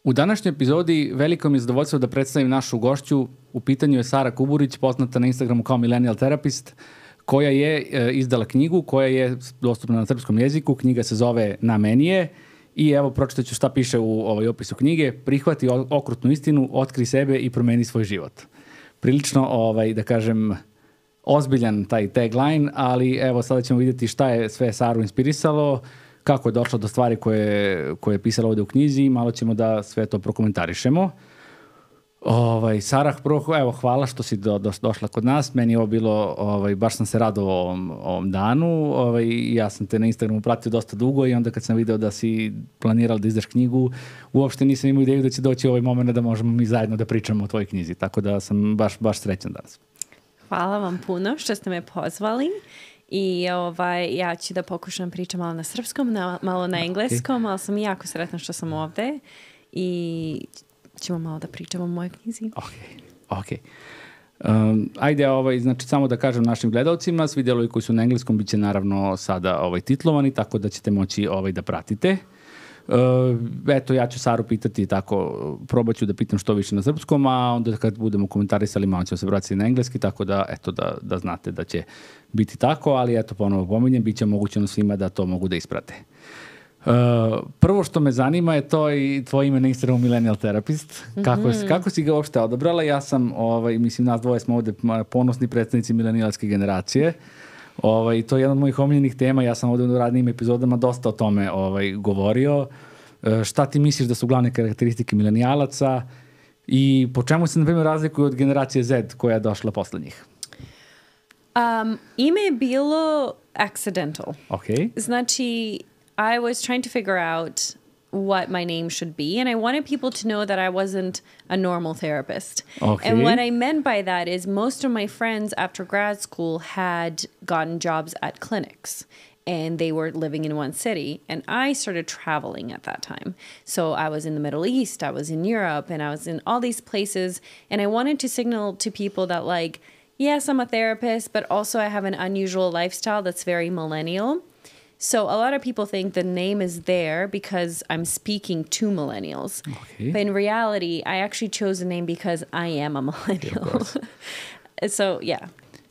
U današnjoj epizodi veliko mi je zadovoljstvo da predstavim našu gošću. U pitanju je Sara Kuburić, poznata na Instagramu kao millennial terapist, koja je izdala knjigu koja je dostupna na srpskom jeziku. Knjiga se zove Na meni je. I evo, pročitat ću šta piše u opisu knjige. Prihvati okrutnu istinu, otkri sebe i promeni svoj život. Prilično, da kažem, ozbiljan taj tagline, ali evo sada ćemo vidjeti šta je sve Saru inspirisalo, kako je došla do stvari koje je pisala ovdje u knjizi i malo ćemo da sve to prokomentarišemo. Sara, prvo, evo, hvala što si došla kod nas. Meni je ovo bilo, baš sam se radovao ovom danu. Ja sam te na Instagramu pratio dosta dugo i onda kad sam video da si planirala da izdaš knjigu, uopšte nisam imao ideju da će doći ovaj moment da možemo mi zajedno da pričamo o tvojoj knjizi. Tako da sam baš srećan danas. Hvala vam puno što ste me pozvali. I ja ću da pokušam pričam malo na srpskom, malo na engleskom, ali sam jako sretna što sam ovde i ćemo malo da pričamo o mojoj knjizi. Ok. Ajde, znači samo da kažem našim gledalcima, svi delovi koji su na engleskom bit će naravno sada titlovani, tako da ćete moći da pratite. Eto, ja ću Saru pitati tako, probat ću da pitam što više na srpskom, a onda kad budemo komentarisali malo ćemo se vratiti na engleski, tako da, eto, da znate da će biti tako, ali eto, ponovo pominjem, bit će omogućeno svima da to mogu da isprate. Prvo što me zanima je to i tvoje ime na Instagramu millennial terapist. Kako si ga uopšte odabrala? Ja sam, mislim, nas dvoje smo ovde ponosni predstavnici milenijalske generacije. I to je jedan od mojih omiljenih tema. Ja sam ovdje u radnim epizodama dosta o tome govorio. Šta ti misliš da su glavne karakteristike milenijalaca i po čemu se, na primjer, razlikuju od generacije Z koja je došla posle njih? Ime je bilo accidental. Okay. Znači, I was trying to figure out what my name should be, and I wanted people to know that I wasn't a normal therapist. Okay. And what I meant by that is most of my friends after grad school had gotten jobs at clinics, and they were living in one city, and I started traveling at that time. So I was in the Middle East, I was in Europe, and I was in all these places, and I wanted to signal to people that, like, yes, I'm a therapist, but also I have an unusual lifestyle that's very millennial. So a lot of people think the name is there because I'm speaking to millennials. Okay. But in reality, I actually chose the name because I am a millennial. Yeah, of course. So, yeah.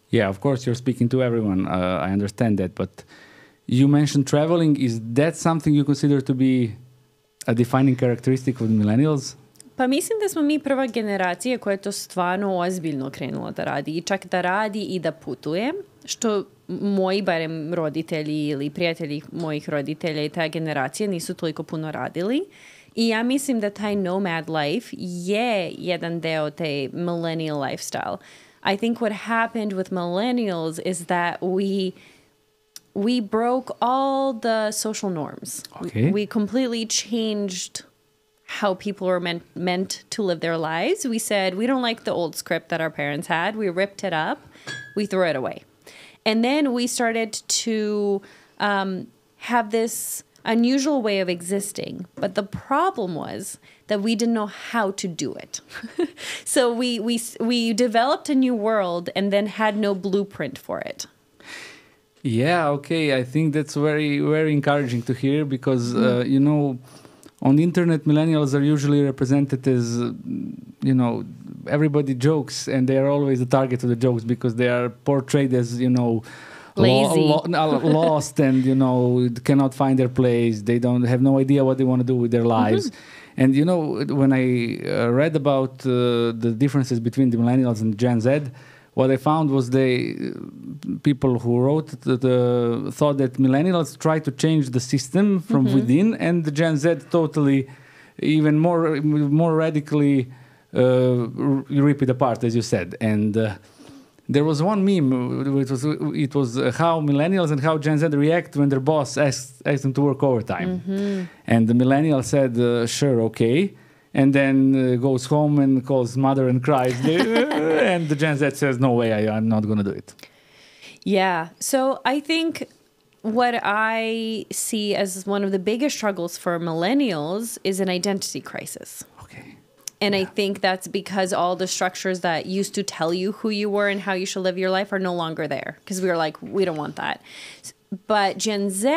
Yeah, of course, you're speaking to everyone. I understand that. But you mentioned traveling. Is that something you consider to be a defining characteristic of millennials? Pa mislim da smo mi prva generacija koja je to stvarno ozbiljno krenula da radi. I čak da radi i da putuje, što moji barem roditelji ili prijatelji mojih roditelja i ta generacija nisu toliko puno radili. I ja mislim da taj nomad life je jedan deo te millennial lifestyle. I think what happened with millennials is that we broke all the social norms. Okay. We completely changed how people were meant to live their lives. We said, we don't like the old script that our parents had. We ripped it up. We threw it away. And then we started to have this unusual way of existing. But the problem was that we didn't know how to do it. So we developed a new world and then had no blueprint for it. Yeah, okay. I think that's very, very encouraging to hear because, on the internet, millennials are usually represented as, everybody jokes and they are always the target of the jokes because they are portrayed as, lazy, lost and, cannot find their place. They don't have no idea what they want to do with their lives. Mm-hmm. And, when I read about the differences between the millennials and Gen Z, what I found was people who wrote thought that millennials try to change the system from within, and the Gen Z totally, even more radically, rip it apart, as you said. And there was one meme. It was how millennials and how Gen Z react when their boss asks them to work overtime. Mm-hmm. And the millennial said, "Sure, okay." And then goes home and calls mother and cries. And the Gen Z says, no way, I'm not going to do it. Yeah. So I think what I see as one of the biggest struggles for millennials is an identity crisis. Okay. And I think that's because all the structures that used to tell you who you were and how you should live your life are no longer there. Because we were like, we don't want that. But Gen Z,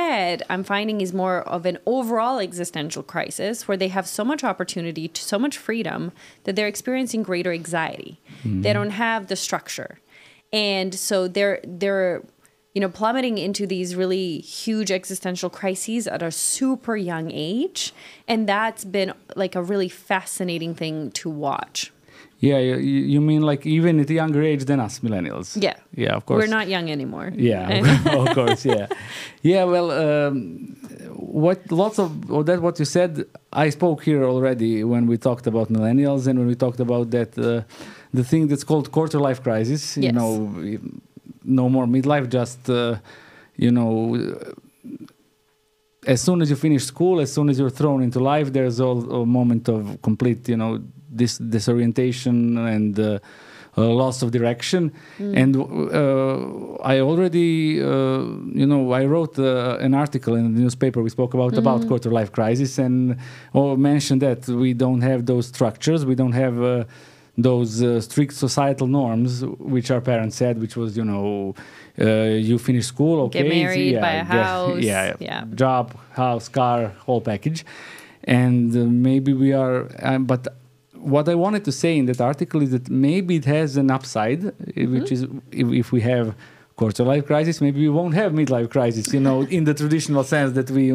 I'm finding, is more of an overall existential crisis where they have so much opportunity, so much freedom, that they're experiencing greater anxiety. They don't have the structure. And so they're plummeting into these really huge existential crises at a super young age. And that's been like a really fascinating thing to watch. Yeah, you mean like even at a younger age than us, millennials? Yeah. Yeah, of course. We're not young anymore. Yeah, of course, yeah. Yeah, well, what you said, I spoke here already when we talked about millennials and when we talked about that, the thing that's called quarter life crisis, yes. No more midlife, just, as soon as you finish school, as soon as you're thrown into life, there's a moment of complete, disorientation and loss of direction. And I already, I wrote an article in the newspaper we spoke about quarter life crisis and mentioned that we don't have those structures, we don't have those strict societal norms which our parents said, which was, you finish school, okay, get married, buy a house, job, house, car, whole package. And maybe we are, but what I wanted to say in that article is that maybe it has an upside, which is if we have quarter life crisis, maybe we won't have midlife crisis, in the traditional sense that we,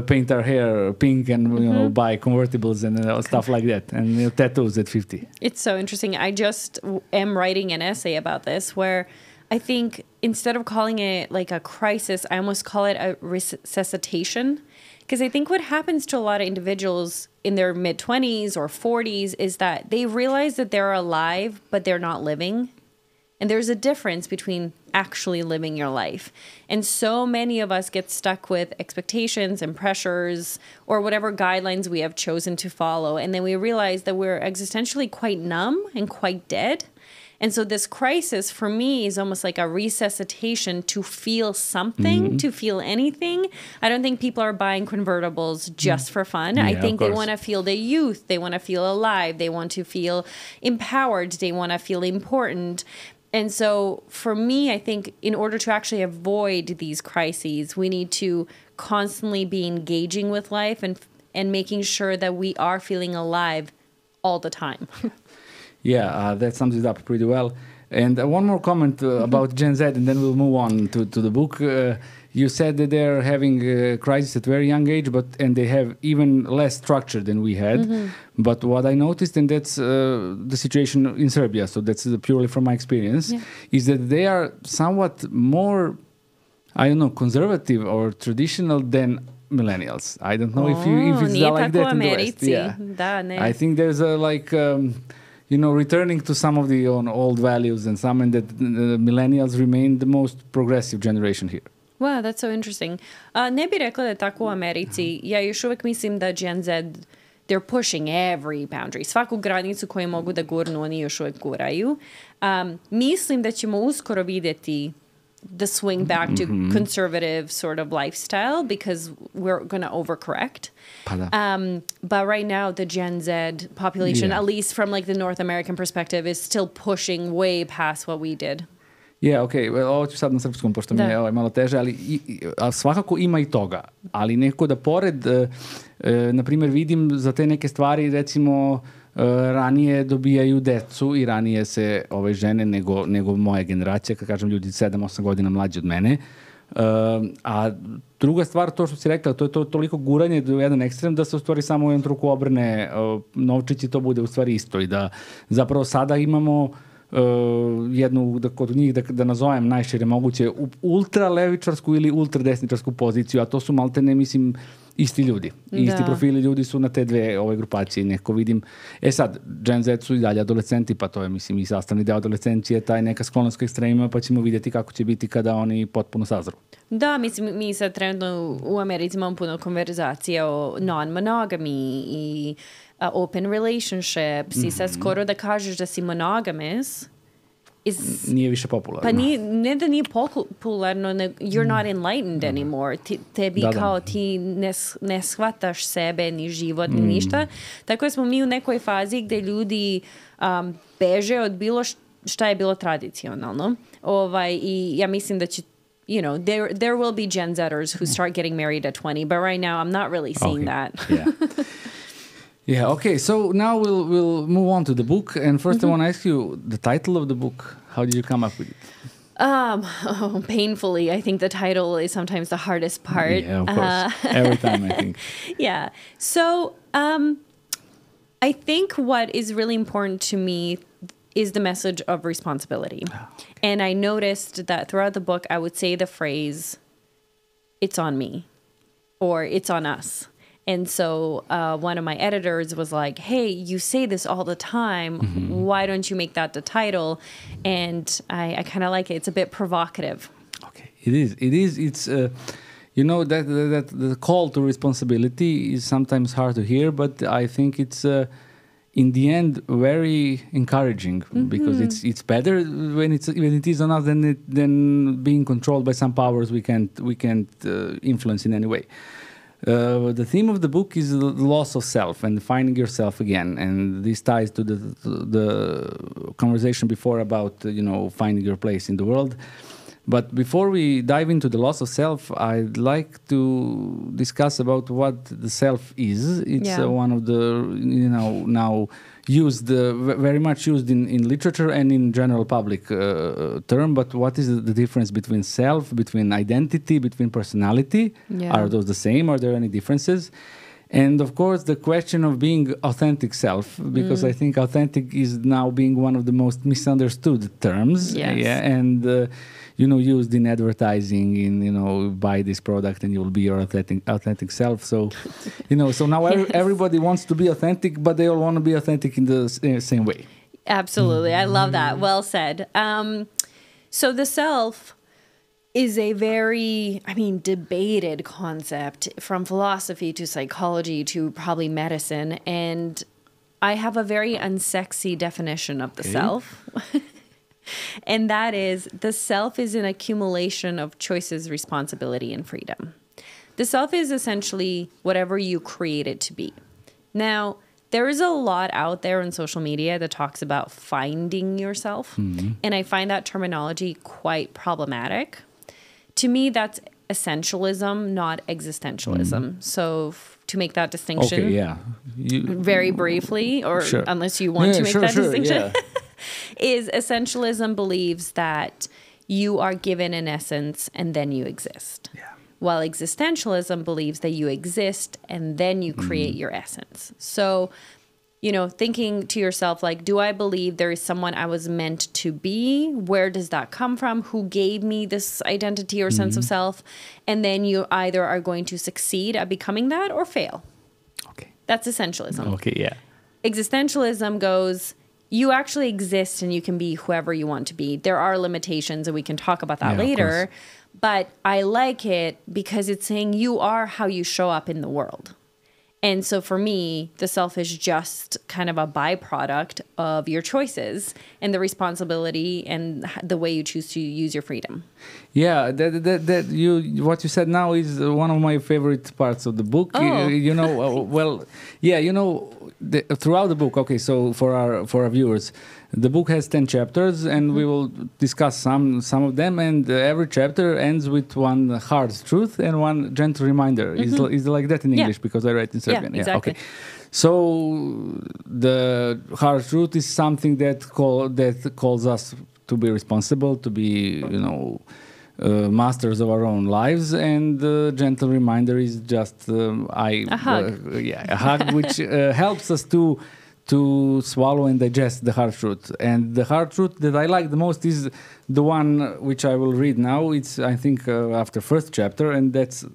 paint our hair pink and buy convertibles and stuff like that, and tattoos at 50. It's so interesting. I just am writing an essay about this where I think instead of calling it like a crisis, I almost call it a resuscitation. Because I think what happens to a lot of individuals in their mid-20s or 40s is that they realize that they're alive, but they're not living. And there's a difference between actually living your life. And so many of us get stuck with expectations and pressures or whatever guidelines we have chosen to follow. And then we realize that we're existentially quite numb and quite dead. And so this crisis for me is almost like a resuscitation to feel something, to feel anything. I don't think people are buying convertibles just for fun. Yeah, I think they want to feel their youth. They want to feel alive. They want to feel empowered. They want to feel important. And so for me, I think in order to actually avoid these crises, we need to constantly be engaging with life and making sure that we are feeling alive all the time. Yeah, that sums it up pretty well. And one more comment about Gen Z, and then we'll move on to the book. You said that they're having a crisis at a very young age, and they have even less structure than we had. But what I noticed, and that's the situation in Serbia, so that's purely from my experience, is that they are somewhat more, conservative or traditional than millennials. I don't know if it's like that in the West. Yeah. I think there's returning to some of the old values and that the millennials remain the most progressive generation here. Wow, that's so interesting. Ne bih rekla da je tako u Americi. Ja još uvek mislim da Gen Z, they're pushing every boundary. Svaku granicu koju mogu da gurnu, oni još uvek guraju. Mislim da ćemo uskoro vidjeti the swing back to conservative sort of lifestyle because we're going to overcorrect. But right now, the Gen Z population, at least from like the North American perspective, is still pushing way past what we did. Ovo ću sad na srpskom, pošto mi je malo teže, ali svakako ima i toga. Ali neko da pored, na primjer, vidim za te neke stvari, recimo, ranije dobijaju decu i ranije se žene nego moja generacija, kad kažem ljudi 7-8 godina mlađi od mene. A druga stvar, to što si rekla, to je to toliko guranje do jedan ekstrem da se u stvari samo u jednom truku obrne novčić i to bude u stvari isto. I da zapravo sada imamo jednu, kod njih da nazovem najšire moguće, ultra levičarsku ili ultra desničarsku poziciju, a to su maltene, mislim, isti ljudi. Isti profili ljudi su na te dve grupacije. Neko vidim. Sad, Gen Z su i dalje adolescenti, pa to je, mislim, i sastavni deo adolescencije, taj neka sklonost ka ekstremima, pa ćemo vidjeti kako će biti kada oni potpuno sazru. Da, mislim, mi sad trenutno u Americi imamo puno konverzacija o non-monogamy i open relationships i sad skoro da kažeš da si monogamous nije više popularno. Pa ne da nije popularno, you're not enlightened anymore. Tebi kao ti ne shvataš sebe, ni život, ni ništa. Tako da smo mi u nekoj fazi gde ljudi beže od bilo šta je bilo tradicionalno. I ja mislim da će there will be Gen Zers who start getting married at 20, but right now I'm not really seeing that. Yeah. Yeah. Okay. So now we'll move on to the book, and first I want to ask you the title of the book. How did you come up with it? Painfully, I think the title is sometimes the hardest part. Yeah, of course. Every time, I think. Yeah. So I think what is really important to me is the message of responsibility. Oh, okay. And I noticed that throughout the book, I would say the phrase, "It's on me," or "It's on us." And so one of my editors was like, "Hey, you say this all the time. Why don't you make that the title?" And I kind of like it. It's a bit provocative. Okay, it is. It's that the call to responsibility is sometimes hard to hear, but I think it's in the end very encouraging because it's better when it is on us than being controlled by some powers we can't influence in any way. The theme of the book is the loss of self and finding yourself again, and this ties to the conversation before about finding your place in the world. But before we dive into the loss of self, I'd like to discuss about what the self is. It's one of the now used very much used in literature and in general public term. But what is the difference between self, between identity, between personality? Yeah. Are those the same? Are there any differences? And of course, the question of being authentic self, because I think authentic is now being one of the most misunderstood terms. Yes. Yeah, and used in advertising, buy this product and you'll be your authentic self. So, so now everybody wants to be authentic, but they all want to be authentic in the same way. Absolutely. I love that. Well said. So the self is a very, debated concept from philosophy to psychology to probably medicine. And I have a very unsexy definition of the self. And that is, the self is an accumulation of choices, responsibility, and freedom. The self is essentially whatever you create it to be. Now, there is a lot out there on social media that talks about finding yourself. And I find that terminology quite problematic. To me, that's essentialism, not existentialism. So to make that distinction, very briefly, or unless you want to make that distinction, is essentialism believes that you are given an essence and then you exist. Yeah. While existentialism believes that you exist and then you create your essence. So, thinking to yourself, like, do I believe there is someone I was meant to be? Where does that come from? Who gave me this identity or sense of self? And then you either are going to succeed at becoming that or fail. Okay. That's essentialism. Okay, yeah. Existentialism goes, you actually exist and you can be whoever you want to be. There are limitations, and we can talk about that later. But I like it because it's saying you are how you show up in the world. And so for me, the self is just kind of a byproduct of your choices and the responsibility and the way you choose to use your freedom. Yeah, what you said now is one of my favorite parts of the book. Oh. Throughout the book. Okay, so for our viewers, the book has 10 chapters, and we will discuss some of them. And every chapter ends with one hard truth and one gentle reminder. Is it like that in English? Because I write in Serbian. Yeah, exactly. Okay. So the hard truth is something that calls us to be responsible, to be masters of our own lives, and the gentle reminder is just a hug. A hug, which helps us to swallow and digest the hard truth. And the hard truth that I like the most is the one which I will read now. It's, I think, after first chapter, and that's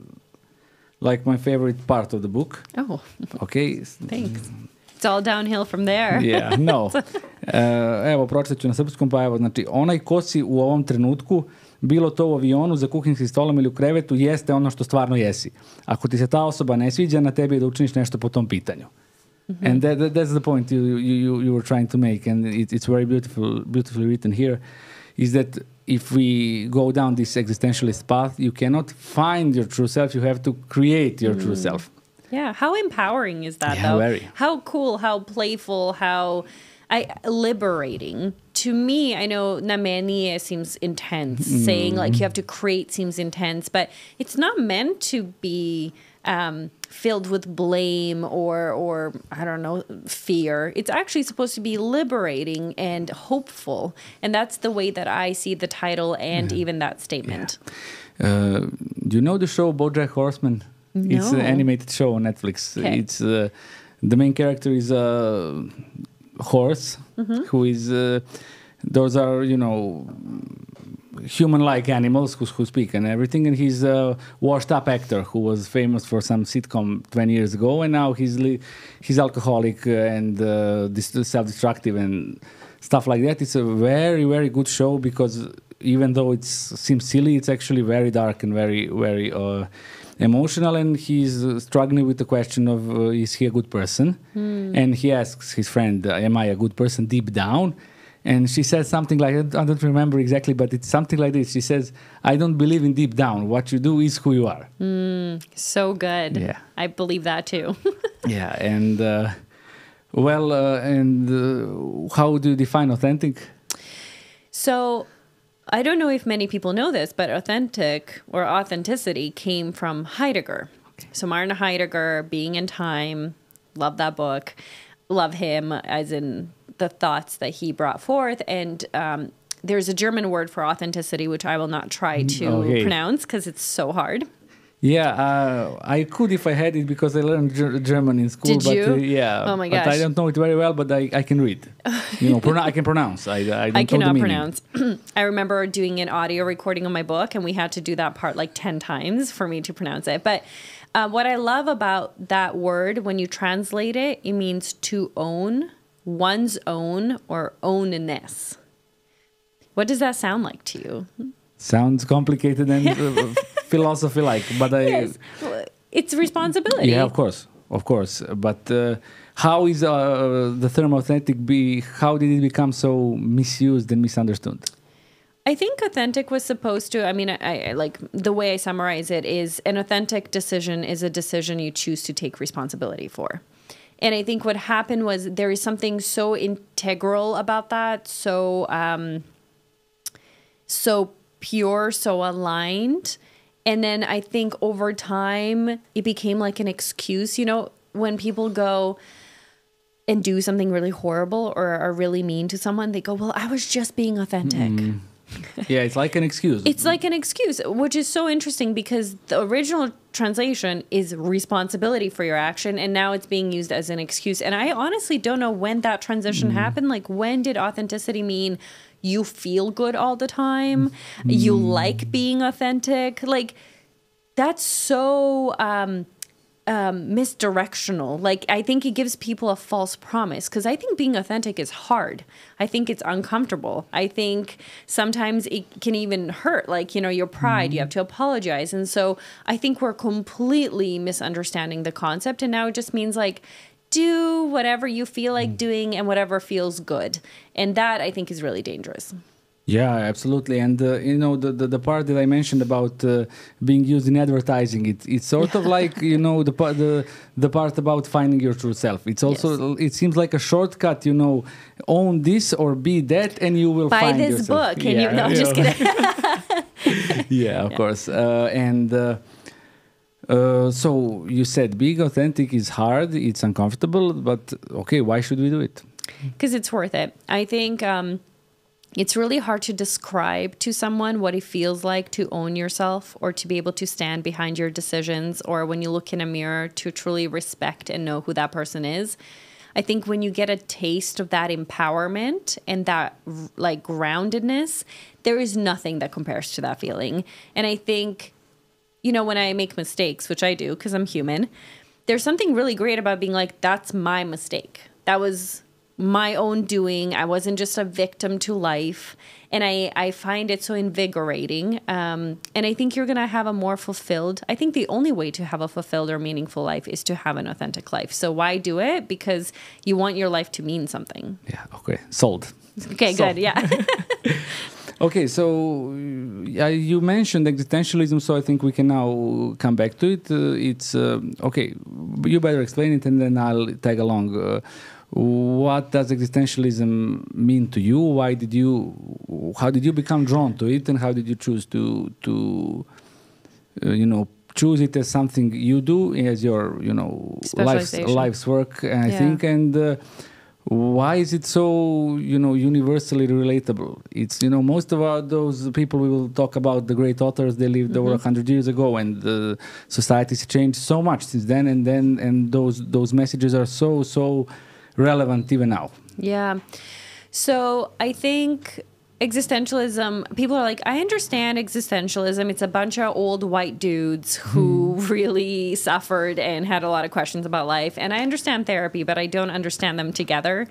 like my favorite part of the book. Oh, okay. Thanks. It's all downhill from there. Yeah, no. Evo, pročitat ću na srpskom, pa evo, znači, onaj ko si u ovom trenutku, bilo to u avionu, za kuhinskim stolom ili u krevetu, jeste ono što stvarno jesi. Ako ti se ta osoba ne sviđa, na tebi je da učiniš nešto po tom pitanju. And that's the point you were trying to make, and it's very beautifully written here, is that if we go down this existentialist path, you cannot find your true self, you have to create your true self. Yeah, how empowering is that, though? Very. How cool, how playful, how liberating to me, I know meni seems intense. Saying like you have to create seems intense, but it's not meant to be filled with blame or I don't know, fear. It's actually supposed to be liberating and hopeful. And that's the way that I see the title and even that statement. Yeah. Do you know the show BoJack Horseman? No. It's an animated show on Netflix. Okay. It's the main character is a horse who is those are, you know, human-like animals who speak and everything, and he's a washed-up actor who was famous for some sitcom 20 years ago, and now he's alcoholic and self-destructive and stuff like that. It's a very, very good show because even though it seems silly, it's actually very dark and very, very emotional, and he's struggling with the question of is he a good person? And he asks his friend, am I a good person deep down? And she says something like, I don't remember exactly, but it's something like this. She says, I don't believe in deep down. What you do is who you are. So good. Yeah. I believe that too. Yeah. And, how do you define authentic? So I don't know if many people know this, but authentic or authenticity came from Heidegger. Okay. So Martin Heidegger, Being in Time, love that book. Love him as in the thoughts that he brought forth. And there's a German word for authenticity, which I will not try to pronounce because it's so hard. Yeah, I could if I had it because I learned German in school. Did you? Yeah. Oh my gosh. But I don't know it very well, but I can read. You know, I can pronounce. I don't cannot know the pronounce. I remember doing an audio recording of my book, and we had to do that part like 10 times for me to pronounce it. But what I love about that word, when you translate it, it means to own, one's own, or ownness. What does that sound like to you? Sounds complicated and philosophy-like, but yes. It's responsibility. Yeah, of course. But how is the term authentic how did it become so misused and misunderstood? I think authentic was supposed to, I like the way I summarize it is an authentic decision is a decision you choose to take responsibility for. And I think what happened was there is something so integral about that, so pure, so aligned. And then I think over time, it became like an excuse. You know, when people go and do something really horrible or are really mean to someone, they go, well, I was just being authentic. Yeah, it's like an excuse. It's like an excuse, which is so interesting because the original translation is responsibility for your action, and now it's being used as an excuse. And I honestly don't know when that transition happened. Like, when did authenticity mean you feel good all the time? You like being authentic? Like, that's so misdirectional. Like, I think it gives people a false promise because I think being authentic is hard. I think it's uncomfortable. I think sometimes it can even hurt, like, you know, your pride, you have to apologize. And so I think we're completely misunderstanding the concept. And now it just means like, do whatever you feel like doing and whatever feels good. And that I think is really dangerous. Yeah, absolutely. And, you know, the part that I mentioned about being used in advertising, it's sort of like, you know, the part about finding your true self. It's also, it seems like a shortcut, you know, own this or be that and you will find yourself. Buy this book and you know, just kidding. Yeah, of course. So you said being authentic is hard, it's uncomfortable, but okay, why should we do it? Because it's worth it. I think it's really hard to describe to someone what it feels like to own yourself or to be able to stand behind your decisions, or when you look in a mirror to truly respect and know who that person is. I think when you get a taste of that empowerment and that like groundedness, there is nothing that compares to that feeling. And I think, you know, when I make mistakes, which I do because I'm human, there's something really great about being like, that's my mistake. That was my own doing. I wasn't just a victim to life. And I find it so invigorating. And I think you're going to have a more fulfilled, I think the only way to have a fulfilled or meaningful life is to have an authentic life. So why do it? Because you want your life to mean something. Yeah, okay. Sold. Okay, Sold. good, yeah. Okay, so you mentioned existentialism, so I think we can now come back to it. It's, okay, you better explain it and then I'll tag along. what does existentialism mean to you? How did you become drawn to it, and how did you choose to choose it as something you do as your life's work? I think, and why is it so universally relatable? It's most of those people we will talk about, the great authors, they lived over 100 years ago, and the society's changed so much since then, and those messages are so relevant even now. Yeah. So I think existentialism, people are like, I understand existentialism. It's a bunch of old white dudes who really suffered and had a lot of questions about life. And I understand therapy, but I don't understand them together.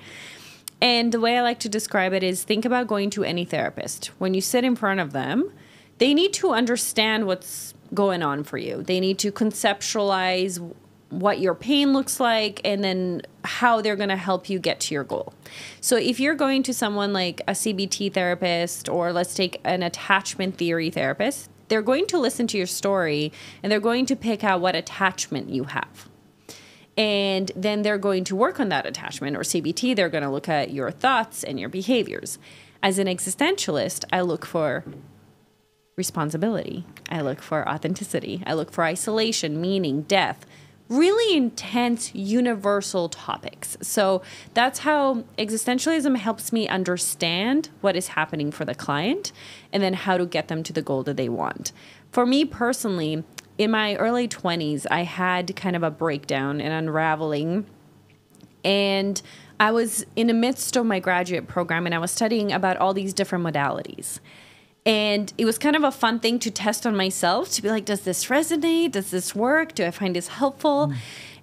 And the way I like to describe it is, think about going to any therapist. When you sit in front of them, they need to understand what's going on for you. They need to conceptualize what your pain looks like, and then how they're going to help you get to your goal. So if you're going to someone like a CBT therapist, or let's take an attachment theory therapist, they're going to listen to your story, and they're going to pick out what attachment you have. And then they're going to work on that attachment. Or CBT, they're going to look at your thoughts and your behaviors. As an existentialist, I look for responsibility. I look for authenticity. I look for isolation, meaning, death. Really intense, universal topics. So that's how existentialism helps me understand what is happening for the client, and then how to get them to the goal that they want. For me personally, in my early 20s, I had kind of a breakdown and unraveling. And I was in the midst of my graduate program, and I was studying about all these different modalities. And it was kind of a fun thing to test on myself, to be like, does this resonate? Does this work? Do I find this helpful?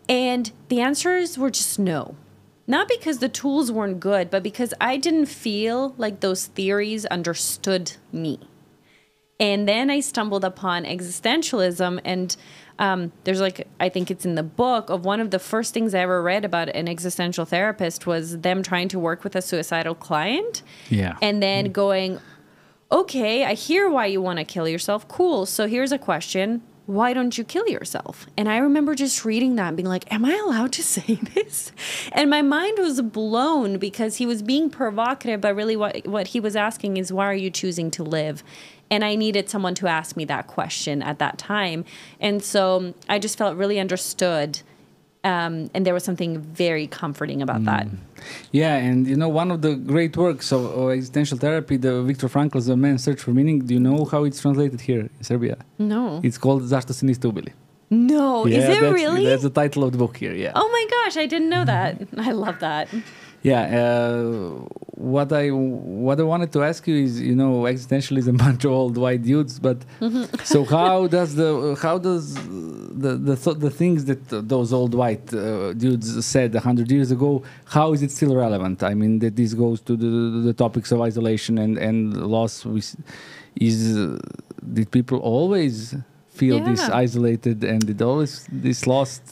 And the answers were just no. Not because the tools weren't good, but because I didn't feel like those theories understood me. And then I stumbled upon existentialism, and there's I think it's in the book, of one of the first things I ever read about an existential therapist was them trying to work with a suicidal client. Yeah. And then going, okay, I hear why you want to kill yourself. Cool. So here's a question. Why don't you kill yourself? And I remember just reading that and being like, am I allowed to say this? And my mind was blown, because he was being provocative, but really what he was asking is, why are you choosing to live? And I needed someone to ask me that question at that time. And so I just felt really understood. And there was something very comforting about that. Yeah, and one of the great works of existential therapy, the Viktor Frankl's The Man's Search for Meaning, do you know how it's translated here in Serbia? No. It's called Zašto se niste ubili. No, is it really? That's the title of the book here, yeah. Oh my gosh, I didn't know that. I love that. Yeah, what I wanted to ask you is, existentialism is a bunch of old white dudes, but so how does the things that those old white dudes said 100 years ago, how is it still relevant? I mean, that this goes to the topics of isolation and loss. Did people always feel this isolated, and did always this lost?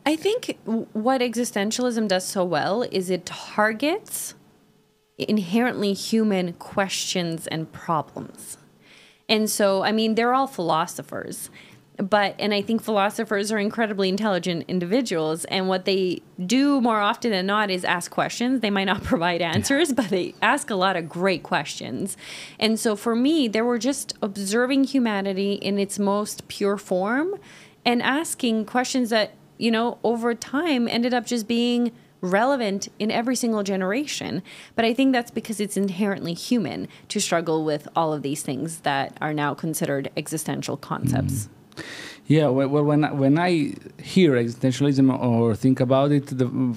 I think what existentialism does so well is it targets inherently human questions and problems. And so, I mean, they're all philosophers, and I think philosophers are incredibly intelligent individuals, and what they do more often than not is ask questions. They might not provide answers, but they ask a lot of great questions. And so for me, they were just observing humanity in its most pure form and asking questions that, over time ended up just being relevant in every single generation. But I think that's because it's inherently human to struggle with all of these things that are now considered existential concepts. Yeah, well, when I hear existentialism or think about it,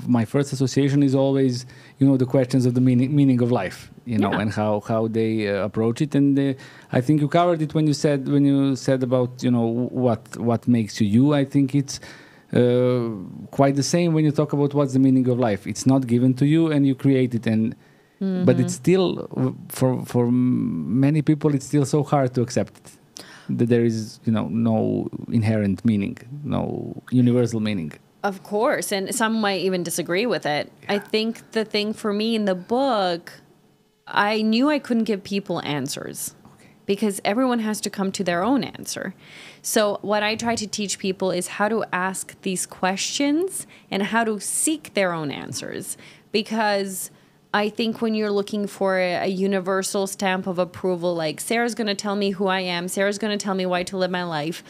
my first association is always, the questions of the meaning of life, and how they approach it. And I think you covered it when you said about, what makes you. I think it's quite the same when you talk about what's the meaning of life. It's not given to you, and you create it, but it's still for many people it's still so hard to accept it, that there is no inherent meaning, no universal meaning. Of course, and some might even disagree with it. I think the thing for me in the book, I knew I couldn't give people answers. because everyone has to come to their own answer. So what I try to teach people is how to ask these questions and how to seek their own answers. Because I think when you're looking for a universal stamp of approval, like Sarah's going to tell me who I am, Sarah's going to tell me why to live my life,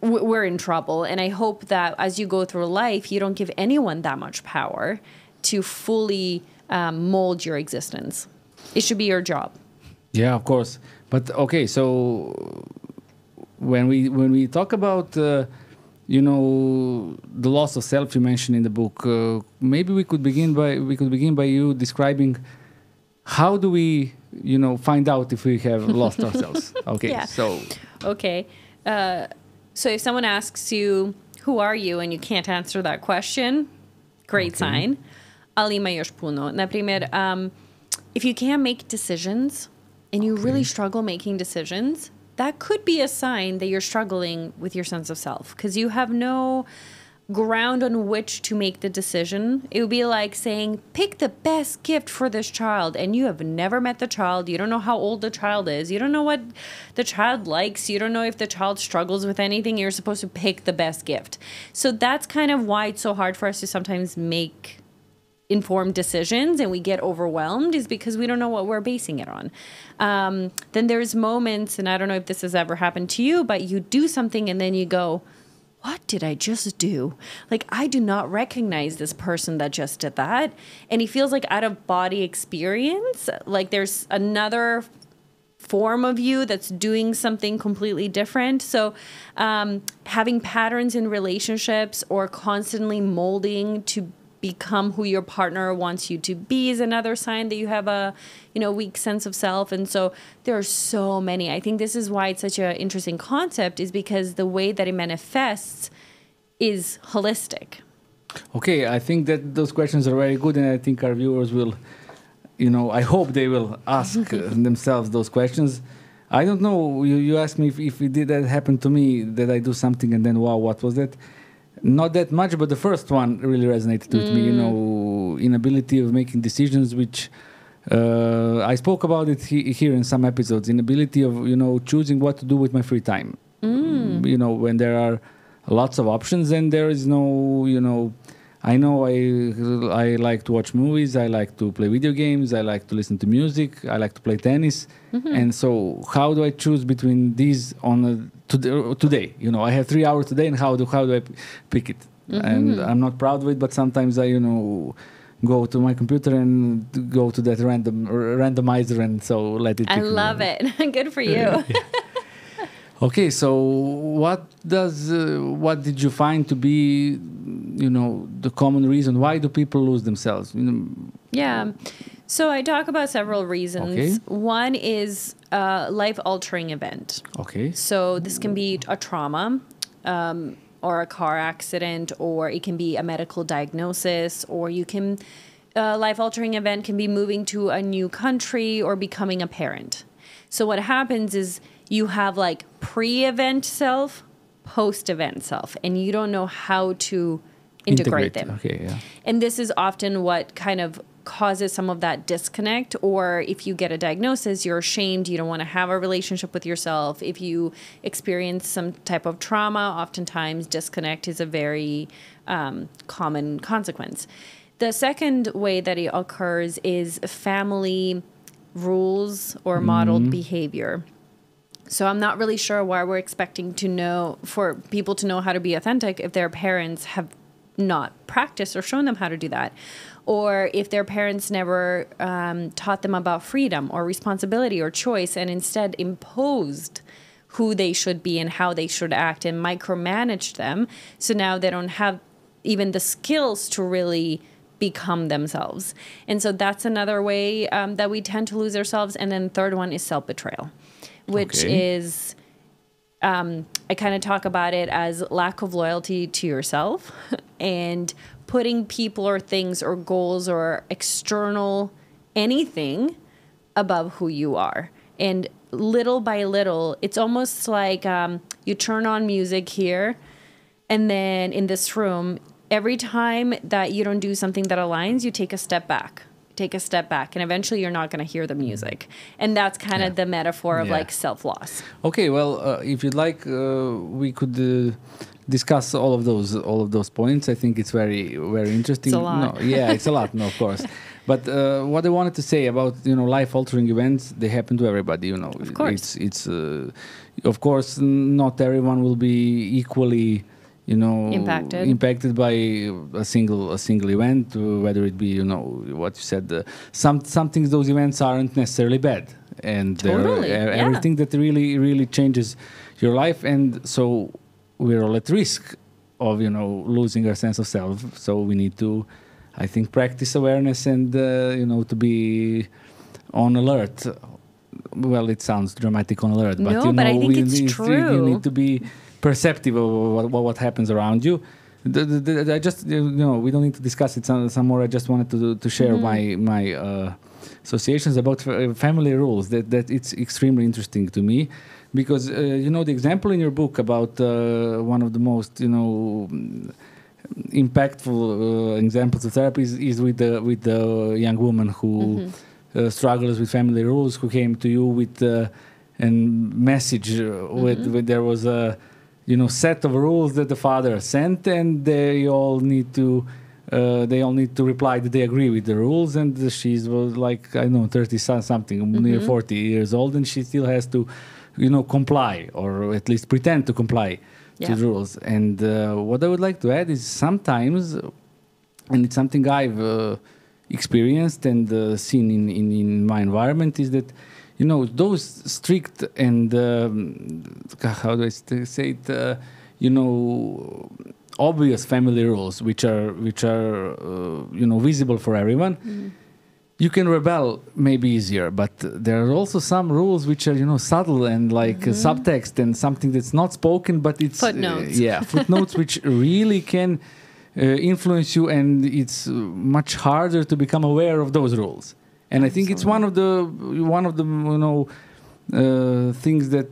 we're in trouble. And I hope that as you go through life, you don't give anyone that much power to fully mold your existence. It should be your job. Yeah, of course. But okay, so when we talk about you know, the loss of self you mentioned in the book, maybe we could begin by you describing how do we, you know, find out if we have lost ourselves. Okay, yeah. So okay. So if someone asks you, who are you, and you can't answer that question, great sign. Ali ima još puno. Na primjer, if you can't make decisions and you really struggle making decisions, that could be a sign that you're struggling with your sense of self because you have no ground on which to make the decision. It would be like saying, pick the best gift for this child, and you have never met the child. You don't know how old the child is. You don't know what the child likes. You don't know if the child struggles with anything. You're supposed to pick the best gift. So that's kind of why it's so hard for us to sometimes make informed decisions and we get overwhelmed, is because we don't know what we're basing it on. Then there's moments, and I don't know if this has ever happened to you, but you do something and then you go, what did I just do? Like, I do not recognize this person that just did that. And it feels like out of body experience, like there's another form of you that's doing something completely different. So having patterns in relationships or constantly molding to become who your partner wants you to be is another sign that you have a, you know, weak sense of self. And so there are so many. I think this is why it's such an interesting concept, is because the way that it manifests is holistic. Okay, I think that those questions are very good, and I think our viewers will, you know, I hope they will ask themselves those questions. I don't know, you asked me if it did that happen to me, that I do something and then, wow, what was that? Not that much, but the first one really resonated with me, you know, inability of making decisions, which I spoke about it here in some episodes, inability of, you know, choosing what to do with my free time. You know, when there are lots of options and there is no, you know I like to watch movies, I like to play video games, I like to listen to music, I like to play tennis. And so how do I choose between these on today? You know, I have 3 hours today, and how do I pick it? And I'm not proud of it, but sometimes I, you know, go to my computer and go to that randomizer, and so let it pick. I love it. Good for you. Okay, so what did you find to be, you know, the common reason? Why do people lose themselves? You know? Yeah. So I talk about several reasons. Okay. One is a life-altering event. Okay. So this can be a trauma or a car accident, or it can be a medical diagnosis, or you can, life-altering event can be moving to a new country or becoming a parent. So what happens is you have like pre-event self, post-event self, and you don't know how to integrate them. Okay, yeah. And this is often what kind of causes some of that disconnect. Or if you get a diagnosis, you're ashamed, you don't want to have a relationship with yourself. If you experience some type of trauma, oftentimes disconnect is a very common consequence. The second way that it occurs is family rules or modeled behavior. So I'm not really sure why we're expecting for people to know how to be authentic if their parents have not practiced or shown them how to do that. Or if their parents never taught them about freedom or responsibility or choice, and instead imposed who they should be and how they should act and micromanaged them. So now they don't have even the skills to really become themselves. And so that's another way that we tend to lose ourselves. And then the third one is self-betrayal, which is, I kind of talk about it as lack of loyalty to yourself and putting people or things or goals or external anything above who you are. And little by little, it's almost like you turn on music here, and then in this room, every time that you don't do something that aligns, you take a step back. take a step back, and eventually you're not going to hear the music. And that's kind of the metaphor of like self-loss. Okay, well, if you'd like, we could discuss all of those points. I think it's very, very interesting. It's a lot. No, yeah, it's a lot, no, of course. But what I wanted to say about, life-altering events, they happen to everybody, Of course. It's of course, not everyone will be equally, impacted by a single event, whether it be, what you said. Some things, those events aren't necessarily bad. And Totally, everything that really, really changes your life. And so we're all at risk of, losing our sense of self. So we need to, I think, practice awareness and, to be on alert. Well, it sounds dramatic, on alert, but, but I think it's true. You need to be perceptive of what happens around you. I just, we don't need to discuss it some more. I just wanted to share my associations about family rules. That it's extremely interesting to me. Because, the example in your book about one of the most, impactful examples of therapy is with the young woman who struggles with family rules, who came to you with a message with there was a, set of rules that the father sent, and they all need to reply that they agree with the rules, and she was like, 30-something, near 40 years old, and she still has to comply, or at least pretend to comply to the rules. And what I would like to add is sometimes, and it's something I've experienced and seen in my environment, is that, those strict and, how do I say it, obvious family rules, which are visible for everyone, you can rebel maybe easier, but there are also some rules which are, subtle and like subtext and something that's not spoken, but it's footnotes. Footnotes which really can influence you, and it's much harder to become aware of those rules. And I think it's one of the things that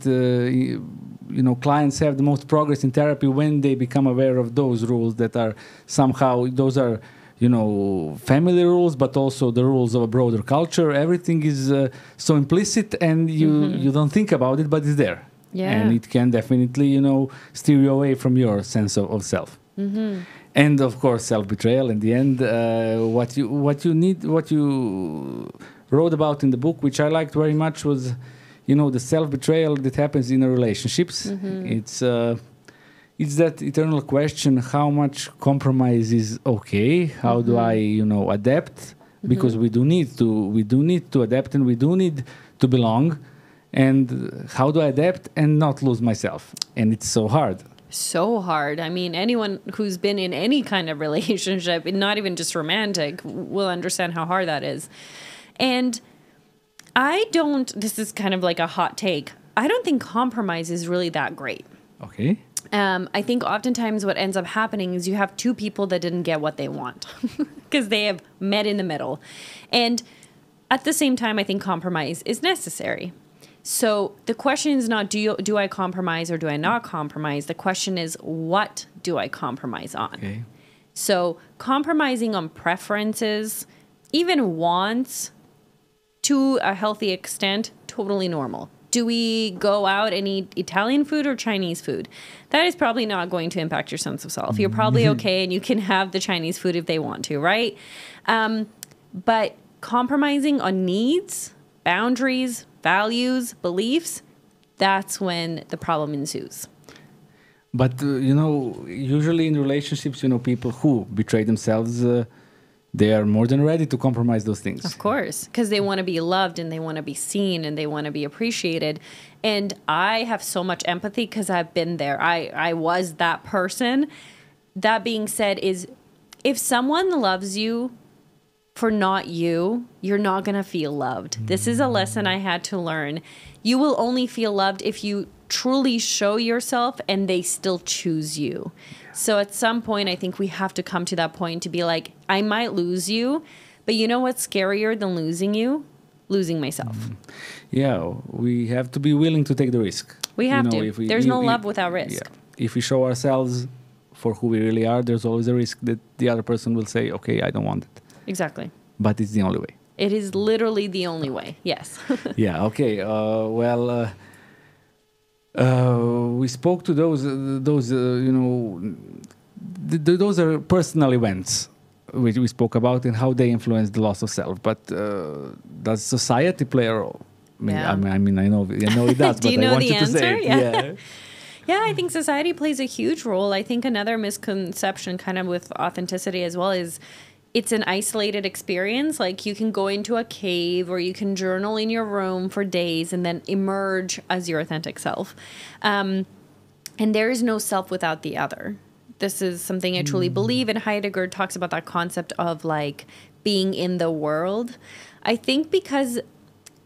clients have the most progress in therapy when they become aware of those rules that are somehow, those are family rules, but also the rules of a broader culture. Everything is so implicit, and you don't think about it, but it's there. Yeah. And it can definitely, steer you away from your sense of self. And of course, self-betrayal. In the end, what you wrote about in the book, which I liked very much, was, the self-betrayal that happens in relationships. It's that eternal question: how much compromise is okay? How do I, adapt? Because we do need to adapt, and we do need to belong. And how do I adapt and not lose myself? And it's so hard. So hard. I mean, anyone who's been in any kind of relationship, not even just romantic, will understand how hard that is. And this is kind of like a hot take, I don't think compromise is really that great. Okay. I think oftentimes what ends up happening is you have two people that didn't get what they want because they have met in the middle. And at the same time, I think compromise is necessary. So the question is not, do I compromise or do I not compromise? The question is, what do I compromise on? Okay. So compromising on preferences, even wants, to a healthy extent, totally normal. Do we go out and eat Italian food or Chinese food? That is probably not going to impact your sense of self. You're probably okay, and you can have the Chinese food if they want to, right? But compromising on needs, boundaries, values, beliefs, that's when the problem ensues. But, usually in relationships, people who betray themselves, they are more than ready to compromise those things. Of course, because they want to be loved and they want to be seen and they want to be appreciated. And I have so much empathy because I've been there. I was that person. That being said, is if someone loves you for not you, you're not going to feel loved. This is a lesson I had to learn. You will only feel loved if you truly show yourself and they still choose you. So at some point, I think we have to come to that point to be like, I might lose you, but you know what's scarier than losing you? Losing myself. Yeah, we have to be willing to take the risk. We have to. There's no love without risk. Yeah. If we show ourselves for who we really are, there's always a risk that the other person will say, okay, I don't want it. Exactly. but it's the only way. It is literally the only way. Yes. Yeah. Okay. We spoke to those those are personal events which we spoke about and how they influence the loss of self. But does society play a role? Yeah. I know it does. Do but you know I want the you to answer? say it. Yeah. Yeah, I think society plays a huge role. I think another misconception kind of with authenticity as well is it's an isolated experience. Like you can go into a cave or you can journal in your room for days and then emerge as your authentic self. And there is no self without the other. This is something I truly believe. And Heidegger talks about that concept of like being in the world. I think because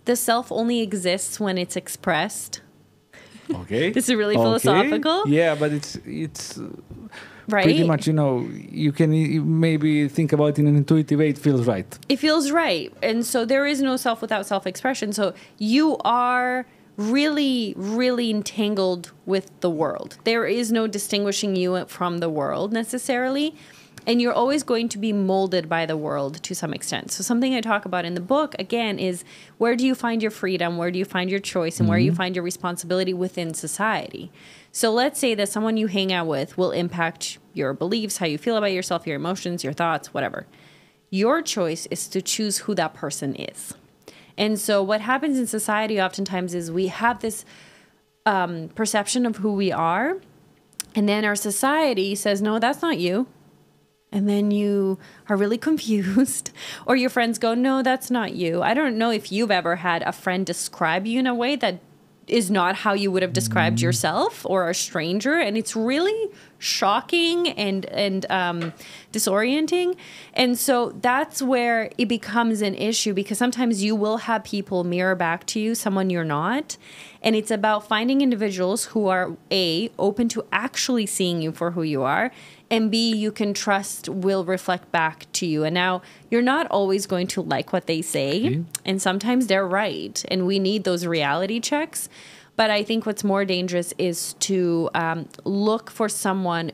the self only exists when it's expressed. Okay. This is really philosophical. Yeah, but it's right? Pretty much, you can maybe think about it in an intuitive way. It feels right. It feels right. And so there is no self without self-expression. So you are really, really entangled with the world. There is no distinguishing you from the world necessarily. And you're always going to be molded by the world to some extent. So something I talk about in the book, again, is where do you find your freedom? Where do you find your choice? And where you find your responsibility within society? So let's say that someone you hang out with will impact your beliefs, how you feel about yourself, your emotions, your thoughts, whatever. Your choice is to choose who that person is. And so what happens in society oftentimes is we have this perception of who we are. And then our society says, no, that's not you. And then you are really confused. Or your friends go, no, that's not you. I don't know if you've ever had a friend describe you in a way that is not how you would have described yourself or a stranger. And it's really shocking and disorienting. And so that's where it becomes an issue because sometimes you will have people mirror back to you someone you're not. And it's about finding individuals who are A, open to actually seeing you for who you are, and B, you can trust will reflect back to you. And now you're not always going to like what they say, and sometimes they're right, and we need those reality checks. But I think what's more dangerous is to look for someone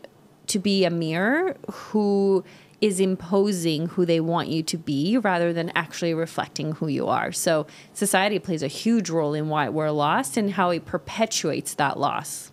to be a mirror who is imposing who they want you to be rather than actually reflecting who you are. So society plays a huge role in why we're lost and how it perpetuates that loss.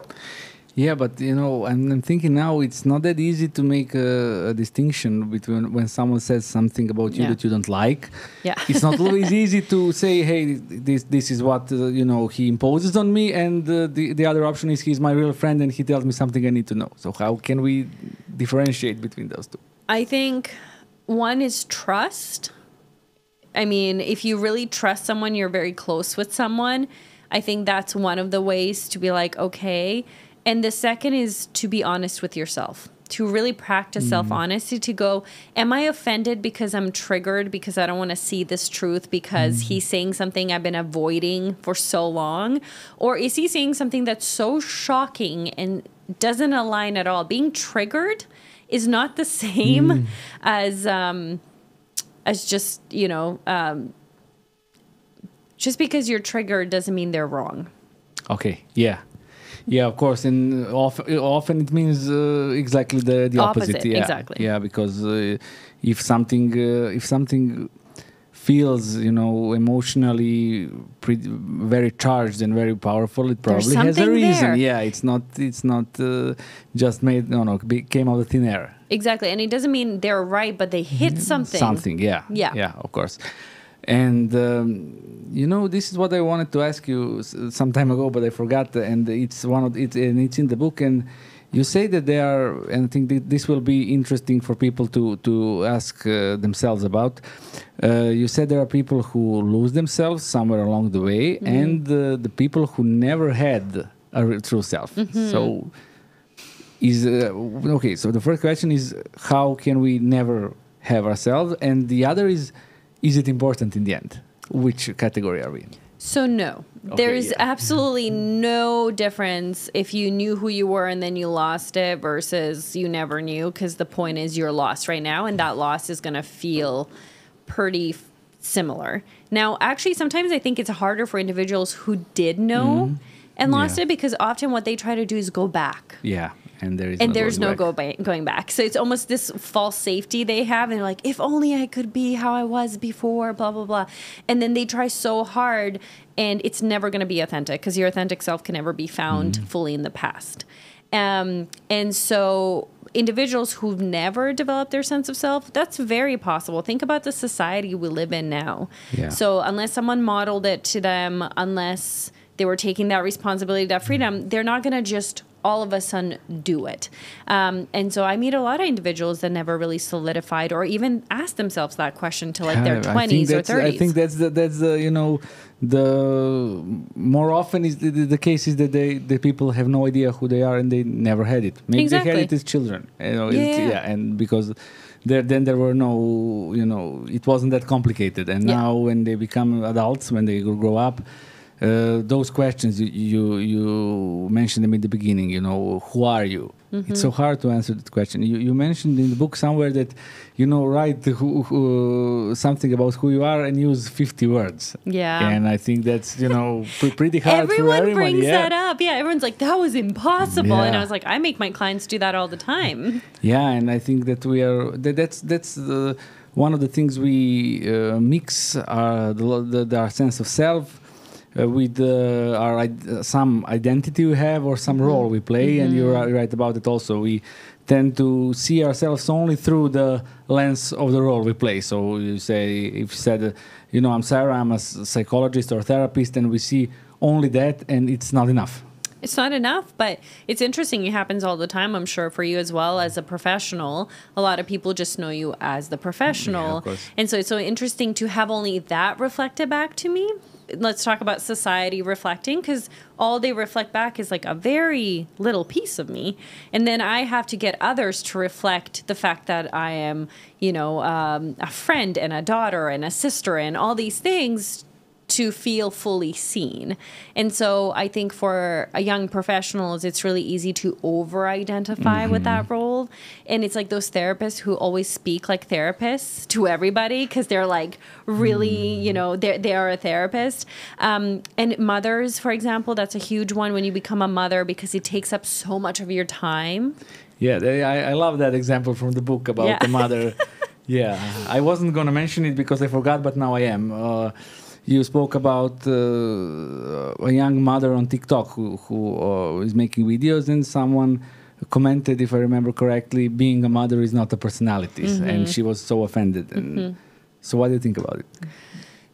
Yeah, but I'm thinking now it's not that easy to make a distinction between when someone says something about you that you don't like. Yeah. It's not always easy to say, hey, this is what he imposes on me, and the other option is he's my real friend and he tells me something I need to know. So how can we differentiate between those two? I think one is trust. I mean, if you really trust someone, you're very close with someone. I think that's one of the ways to be like, okay. And the second is to be honest with yourself, to really practice self-honesty, to go, am I offended because I'm triggered because I don't want to see this truth because he's saying something I've been avoiding for so long? Or is he saying something that's so shocking and doesn't align at all? Being triggered is not the same as just, just because you're triggered doesn't mean they're wrong. Okay, yeah. Yeah, of course, and often it means exactly the opposite. Yeah, exactly. Yeah, because if something feels, emotionally very charged and very powerful, it probably has a reason. There. Yeah, it's not just came out of thin air. Exactly, and it doesn't mean they're right, but they hit something. Something, yeah, of course. And this is what I wanted to ask you some time ago, but I forgot. And it's and it's in the book. And you say that there are, and I think this will be interesting for people to ask themselves about. You said there are people who lose themselves somewhere along the way, and the people who never had a true self. So, So the first question is, how can we never have ourselves? And the other is it important in the end? Which category are we in? So no, there's absolutely no difference if you knew who you were and then you lost it versus you never knew, because the point is you're lost right now, and that loss is going to feel pretty similar. Now, actually, sometimes I think it's harder for individuals who did know and lost it, because often what they try to do is go back. Yeah. and there's no going back. So it's almost this false safety they have, and they're like, if only I could be how I was before, blah blah blah, and then they try so hard, and it's never going to be authentic, because your authentic self can never be found fully in the past. And so individuals who've never developed their sense of self, that's very possible. Think about the society we live in now. Yeah. So unless someone modeled it to them, unless they were taking that responsibility, that freedom, they're not going to just all of a sudden do it. And so I meet a lot of individuals that never really solidified or even asked themselves that question till like their 20s or 30s. I think that's the you know, the more often is the case is that the people have no idea who they are and they never had it. Maybe they had it as children. You know, and because there were no, you know, it wasn't that complicated. And now when they become adults, when they grow up, those questions you mentioned them in the beginning, you know, who are you? It's so hard to answer that question. You mentioned in the book somewhere that, you know, write something about who you are and use 50 words. Yeah. And I think that's, you know, pretty hard for everyone. Everyone brings that up. Yeah, everyone's like, that was impossible. Yeah. And I was like, I make my clients do that all the time. Yeah, and I think that that's one of the things we mix our sense of self with some identity we have or some role we play, and you're right about it also. We tend to see ourselves only through the lens of the role we play. So you say, if you said, you know, I'm Sarah, I'm a psychologist or therapist, and we see only that, and it's not enough. It's not enough, but it's interesting. It happens all the time, I'm sure, for you as well as a professional. A lot of people just know you as the professional. Yeah, of course. And so it's so interesting to have only that reflected back to me. Let's talk about society reflecting, because all they reflect back is like a very little piece of me. And then I have to get others to reflect the fact that I am, you know, a friend and a daughter and a sister and all these things to feel fully seen. And so I think for a young professionals, it's really easy to over-identify with that role. And it's like those therapists who always speak like therapists to everybody because they're like really, you know, they are a therapist. And mothers, for example, that's a huge one when you become a mother because it takes up so much of your time. Yeah, I love that example from the book about the mother. Yeah, I wasn't going to mention it because I forgot, but now I am. You spoke about a young mother on TikTok who is making videos, and someone commented, if I remember correctly, being a mother is not a personality, and she was so offended. And so what do you think about it?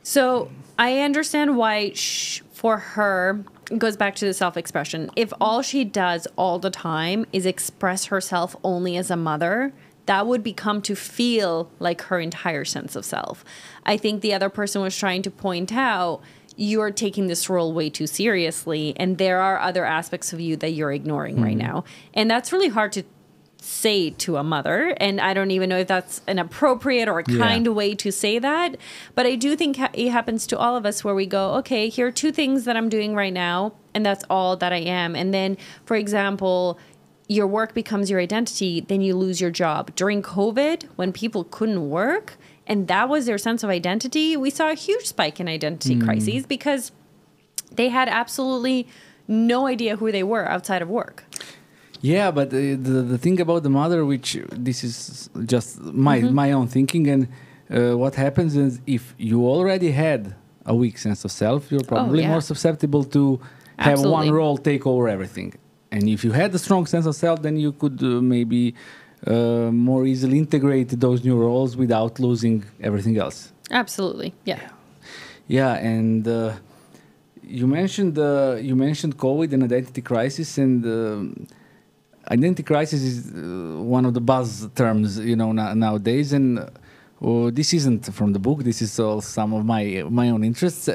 So I understand why for her, it goes back to the self-expression. If all she does all the time is express herself only as a mother, that would become to feel like her entire sense of self. I think the other person was trying to point out, you're taking this role way too seriously, and there are other aspects of you that you're ignoring right now. And that's really hard to say to a mother, and I don't even know if that's an appropriate or a kind way to say that. But I do think it happens to all of us where we go, okay, here are two things that I'm doing right now, and that's all that I am. And then, for example, your work becomes your identity, then you lose your job. During COVID, when people couldn't work, and that was their sense of identity, we saw a huge spike in identity crises because they had absolutely no idea who they were outside of work. Yeah, but the thing about the mother, which this is just my own thinking, and what happens is if you already had a weak sense of self, you're probably more susceptible to have one role take over everything. And if you had a strong sense of self, then you could maybe more easily integrate those new roles without losing everything else. Absolutely, yeah. Yeah, and you mentioned COVID and identity crisis, and identity crisis is one of the buzz terms, you know, nowadays. And this isn't from the book. This is all some of my own interests.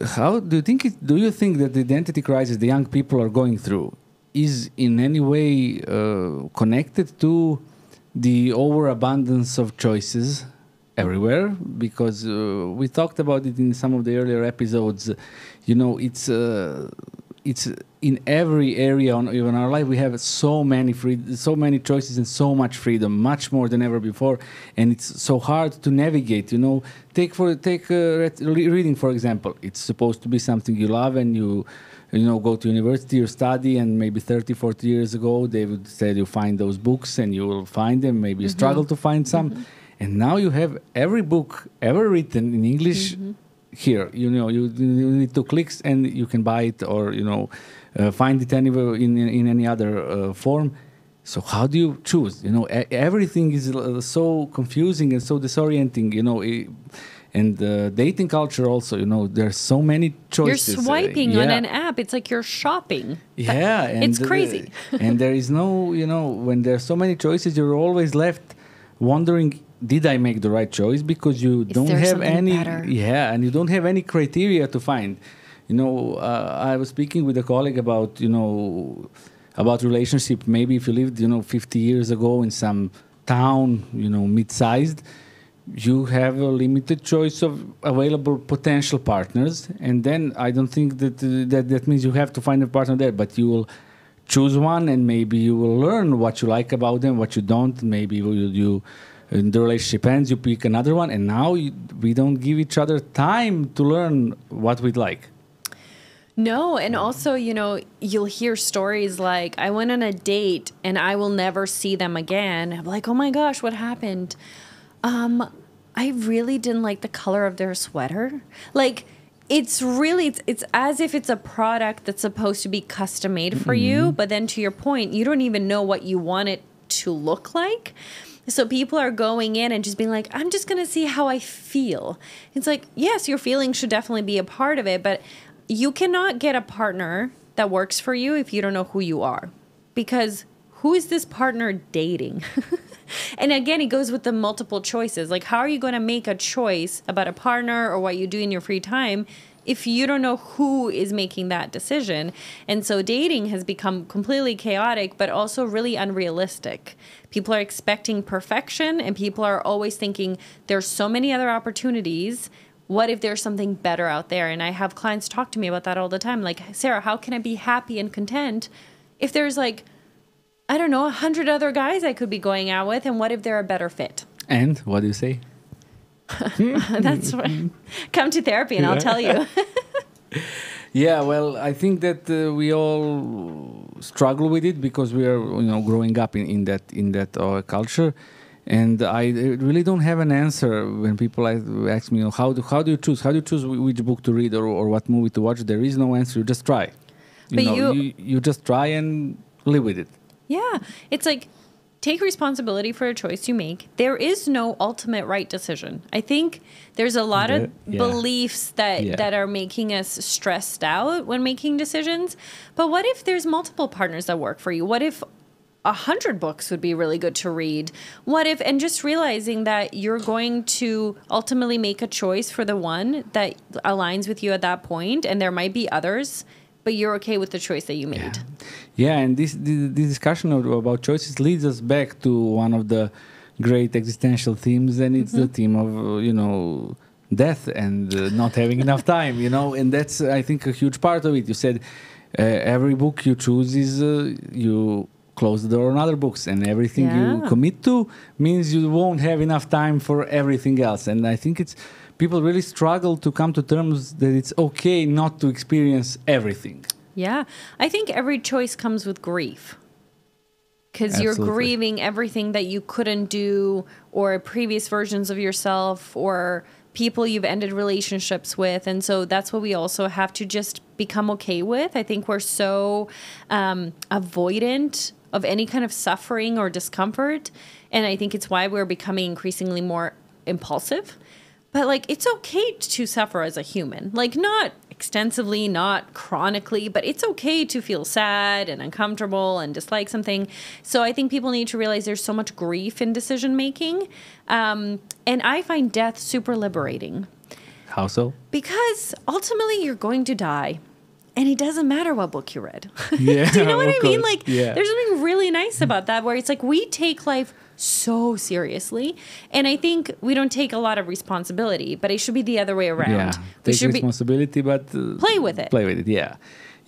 How do you think that the identity crisis the young people are going through is in any way connected to the overabundance of choices everywhere? Because we talked about it in some of the earlier episodes. You know, it's it's in every area in our life. We have so many choices and so much freedom, much more than ever before, and it's so hard to navigate. Take reading, for example. It's supposed to be something you love, and you go to university or study, and maybe 30, 40 years ago they would say you find those books and you will find them. Maybe you struggle to find some, and now you have every book ever written in English. Here, you need 2 clicks and you can buy it, or find it anywhere in any other form. So how do you choose? Everything is so confusing and so disorienting. And dating culture also. There's so many choices. You're swiping on an app. It's like you're shopping. Yeah, and it's crazy. And there is no, when there's so many choices, you're always left wondering, did I make the right choice? Because you don't have any, and you don't have any criteria to find. I was speaking with a colleague about relationship. Maybe if you lived, 50 years ago in some town, mid-sized, you have a limited choice of available potential partners, and then I don't think that means you have to find a partner there, but you will choose one, and maybe you will learn what you like about them, what you don't. Maybe you and the relationship ends, you pick another one, and now we don't give each other time to learn what we'd like. No, and also, you'll hear stories like, I went on a date and I will never see them again. I'm like, oh my gosh, what happened? I really didn't like the color of their sweater. Like, it's as if it's a product that's supposed to be custom made for you, but then to your point, you don't even know what you want it to look like. So people are going in and just being like, I'm just going to see how I feel. It's like, yes, your feelings should definitely be a part of it, but you cannot get a partner that works for you if you don't know who you are. Because who is this partner dating? And again, it goes with the multiple choices. Like, how are you going to make a choice about a partner or what you do in your free time if you don't know who is making that decision? And so dating has become completely chaotic, but also really unrealistic. People are expecting perfection, and people are always thinking there's so many other opportunities. What if there's something better out there? And I have clients talk to me about that all the time. Like, Sarah, how can I be happy and content if there's 100 other guys I could be going out with, and what if they're a better fit? And what do you say? That's what, come to therapy and I'll tell you. Yeah, well, I think that we all struggle with it because we are, growing up in that culture, and I really don't have an answer when people ask me, how do you choose? How do you choose which book to read or what movie to watch? There is no answer. You just try. You just try and live with it. Yeah, it's like, take responsibility for a choice you make. There is no ultimate right decision. I think there's a lot of beliefs that are making us stressed out when making decisions. But what if there's multiple partners that work for you? What if 100 books would be really good to read? What if, and just realizing that you're going to ultimately make a choice for the one that aligns with you at that point, and there might be others, but you're okay with the choice that you made. Yeah, and this discussion about choices leads us back to one of the great existential themes, and it's the theme of, death and not having enough time, and that's, I think, a huge part of it. You said every book you choose is, you close the door on other books, and everything you commit to means you won't have enough time for everything else. And I think people really struggle to come to terms that it's okay not to experience everything. Yeah. I think every choice comes with grief, because you're grieving everything that you couldn't do, or previous versions of yourself, or people you've ended relationships with. And so that's what we also have to just become okay with. I think we're so avoidant of any kind of suffering or discomfort. And I think it's why we're becoming increasingly more impulsive. But it's okay to suffer as a human, not extensively, not chronically, but it's okay to feel sad and uncomfortable and dislike something. So I think people need to realize there's so much grief in decision making. And I find death super liberating. How so? Because ultimately you're going to die. And it doesn't matter what book you read. Yeah, do you know what I mean? Yeah. There's something really nice about that, where it's we take life so seriously. And I think we don't take a lot of responsibility, but it should be the other way around. Yeah, take responsibility, but play with it. Play with it, yeah.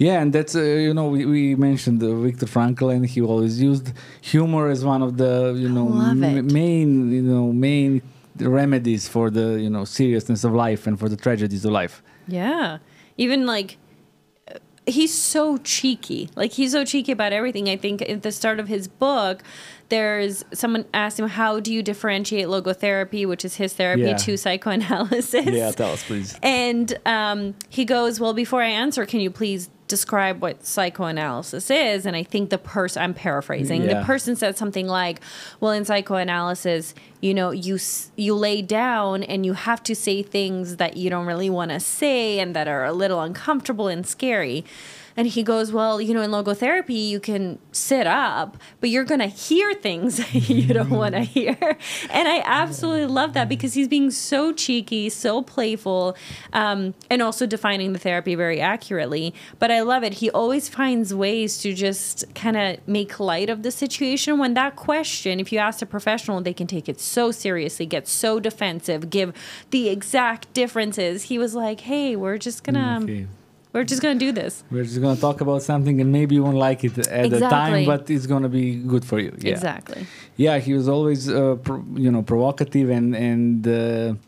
Yeah, and that's, we mentioned Viktor Frankl, and he always used humor as one of the, main remedies for the, seriousness of life and for the tragedies of life. Yeah. Even like, he's so cheeky. Like, he's so cheeky about everything. I think at the start of his book, there's someone asked him, how do you differentiate logotherapy, which is his therapy, to psychoanalysis? Yeah, tell us, please. And he goes, well, before I answer, can you please describe what psychoanalysis is? And I think the person, I'm paraphrasing, the person said something like, well, in psychoanalysis, you lay down and you have to say things that you don't really want to say and that are a little uncomfortable and scary. And he goes, well, in logotherapy, you can sit up, but you're going to hear things that you don't want to hear. And I absolutely love that because he's being so cheeky, so playful, and also defining the therapy very accurately. But I love it. He always finds ways to just kind of make light of the situation. When that question, if you ask a professional, they can take it so seriously, get so defensive, give the exact differences. He was like, hey, we're just going to... We're just going to do this. We're just going to talk about something, and maybe you won't like it at the time, but it's going to be good for you. Yeah. Exactly. Yeah, he was always, provocative and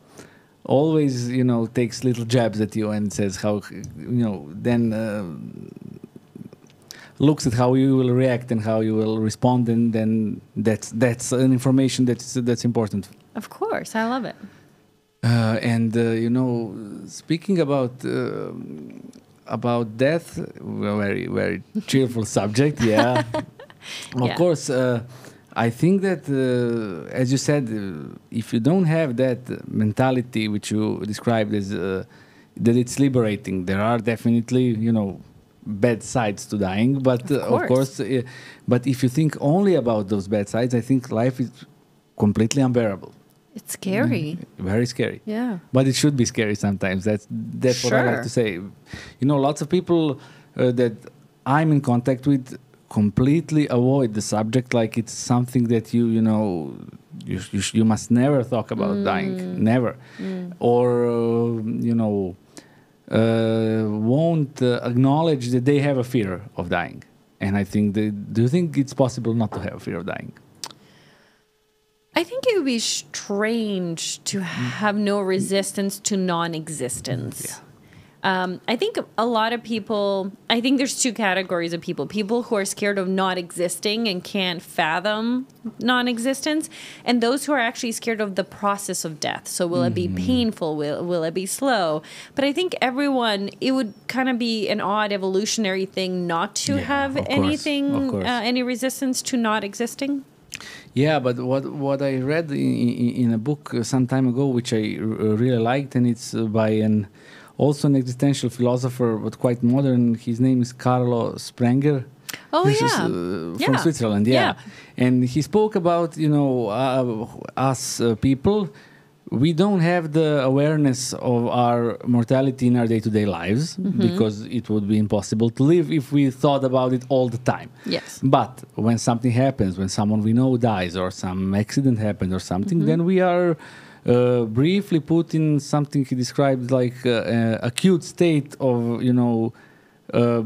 always, takes little jabs at you and says how, then looks at how you will react and how you will respond, and then that's an information that's important. Of course, I love it. Speaking about death, very, very cheerful subject, yeah. Of course, I think that, as you said, if you don't have that mentality which you described as that it's liberating, there are definitely, bad sides to dying, but of course, but if you think only about those bad sides, I think life is completely unbearable. It's scary. Very scary. Yeah. But it should be scary sometimes. That's what I like to say. Lots of people that I'm in contact with completely avoid the subject like it's something that you must never talk about dying. Never. Or, won't acknowledge that they have a fear of dying. And I think do you think it's possible not to have a fear of dying? I think it would be strange to have no resistance to non-existence. Yeah. I think a lot of people, I think there's two categories of people. People who are scared of not existing and can't fathom non-existence, and those who are actually scared of the process of death. So will it be painful? Will it be slow? But I think everyone, it would kind of be an odd evolutionary thing not to have anything, any resistance to not existing. Yeah, but what I read in a book some time ago, which I really liked, and it's by also an existential philosopher, but quite modern. His name is Carlo Sprenger. Oh, this is from Switzerland, yeah. And he spoke about, us people. We don't have the awareness of our mortality in our day-to-day lives because it would be impossible to live if we thought about it all the time. Yes. But when something happens, when someone we know dies or some accident happens or something, then we are briefly put in something he described like acute state of,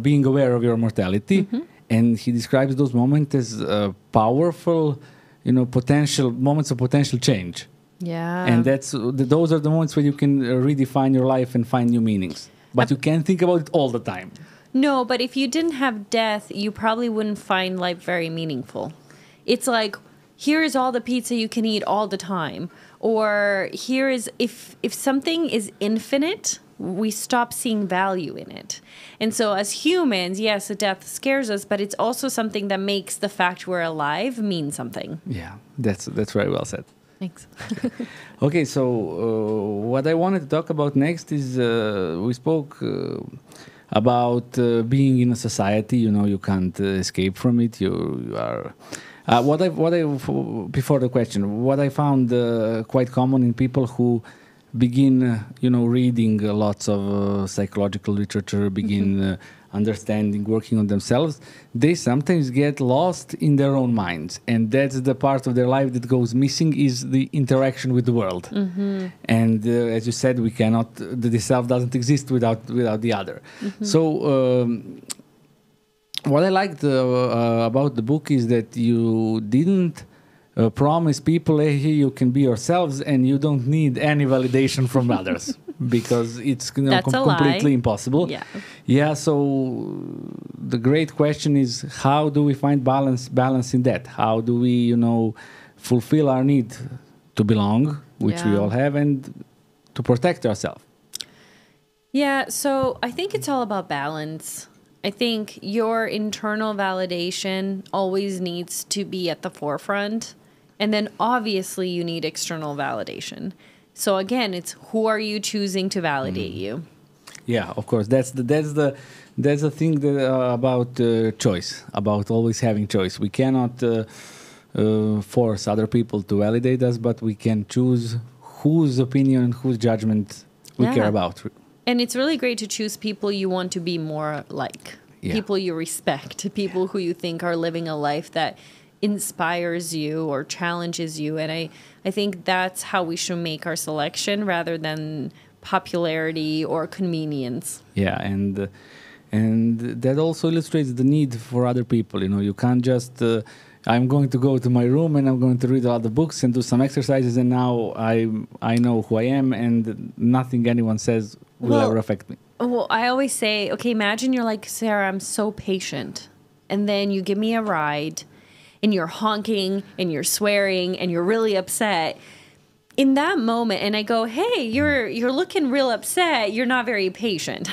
being aware of your mortality. And he describes those moments as powerful, potential moments of potential change. Yeah. And those are the moments where you can redefine your life and find new meanings. But you can't think about it all the time. No, but if you didn't have death, you probably wouldn't find life very meaningful. It's like, here is all the pizza you can eat all the time. Or here is, if something is infinite, we stop seeing value in it. And so as humans, yes, death scares us, but it's also something that makes the fact we're alive mean something. Yeah, that's very well said. Thanks. Okay, so what I wanted to talk about next is we spoke about being in a society. You can't escape from it. You are. Before the question, what I found quite common in people who begin, reading lots of psychological literature, begin understanding, working on themselves, they sometimes get lost in their own minds. And that's the part of their life that goes missing, is the interaction with the world. And as you said, we cannot, the self doesn't exist without the other. So what I liked about the book is that you didn't promise people, hey, you can be yourselves and you don't need any validation from others, because it's completely impossible. Yeah. Yeah. So the great question is, how do we find balance in that? How do we, fulfill our need to belong, which we all have, and to protect ourselves? Yeah. So I think it's all about balance. I think your internal validation always needs to be at the forefront. And then obviously you need external validation. So again, it's who are you choosing to validate you? Yeah, of course. That's the thing about choice, about always having choice. We cannot force other people to validate us, but we can choose whose opinion, whose judgment we care about. And it's really great to choose people you want to be more like, people you respect, people who you think are living a life that inspires you or challenges you. And I think that's how we should make our selection rather than popularity or convenience. Yeah, and that also illustrates the need for other people. You can't just I'm going to go to my room and I'm going to read all the books and do some exercises, and now I know who I am, and nothing anyone says will ever affect me. Well, I always say, okay, imagine you're like, Sarah, I'm so patient, and then you give me a ride and you're honking and you're swearing and you're really upset. In that moment, and I go, hey, you're looking real upset. You're not very patient.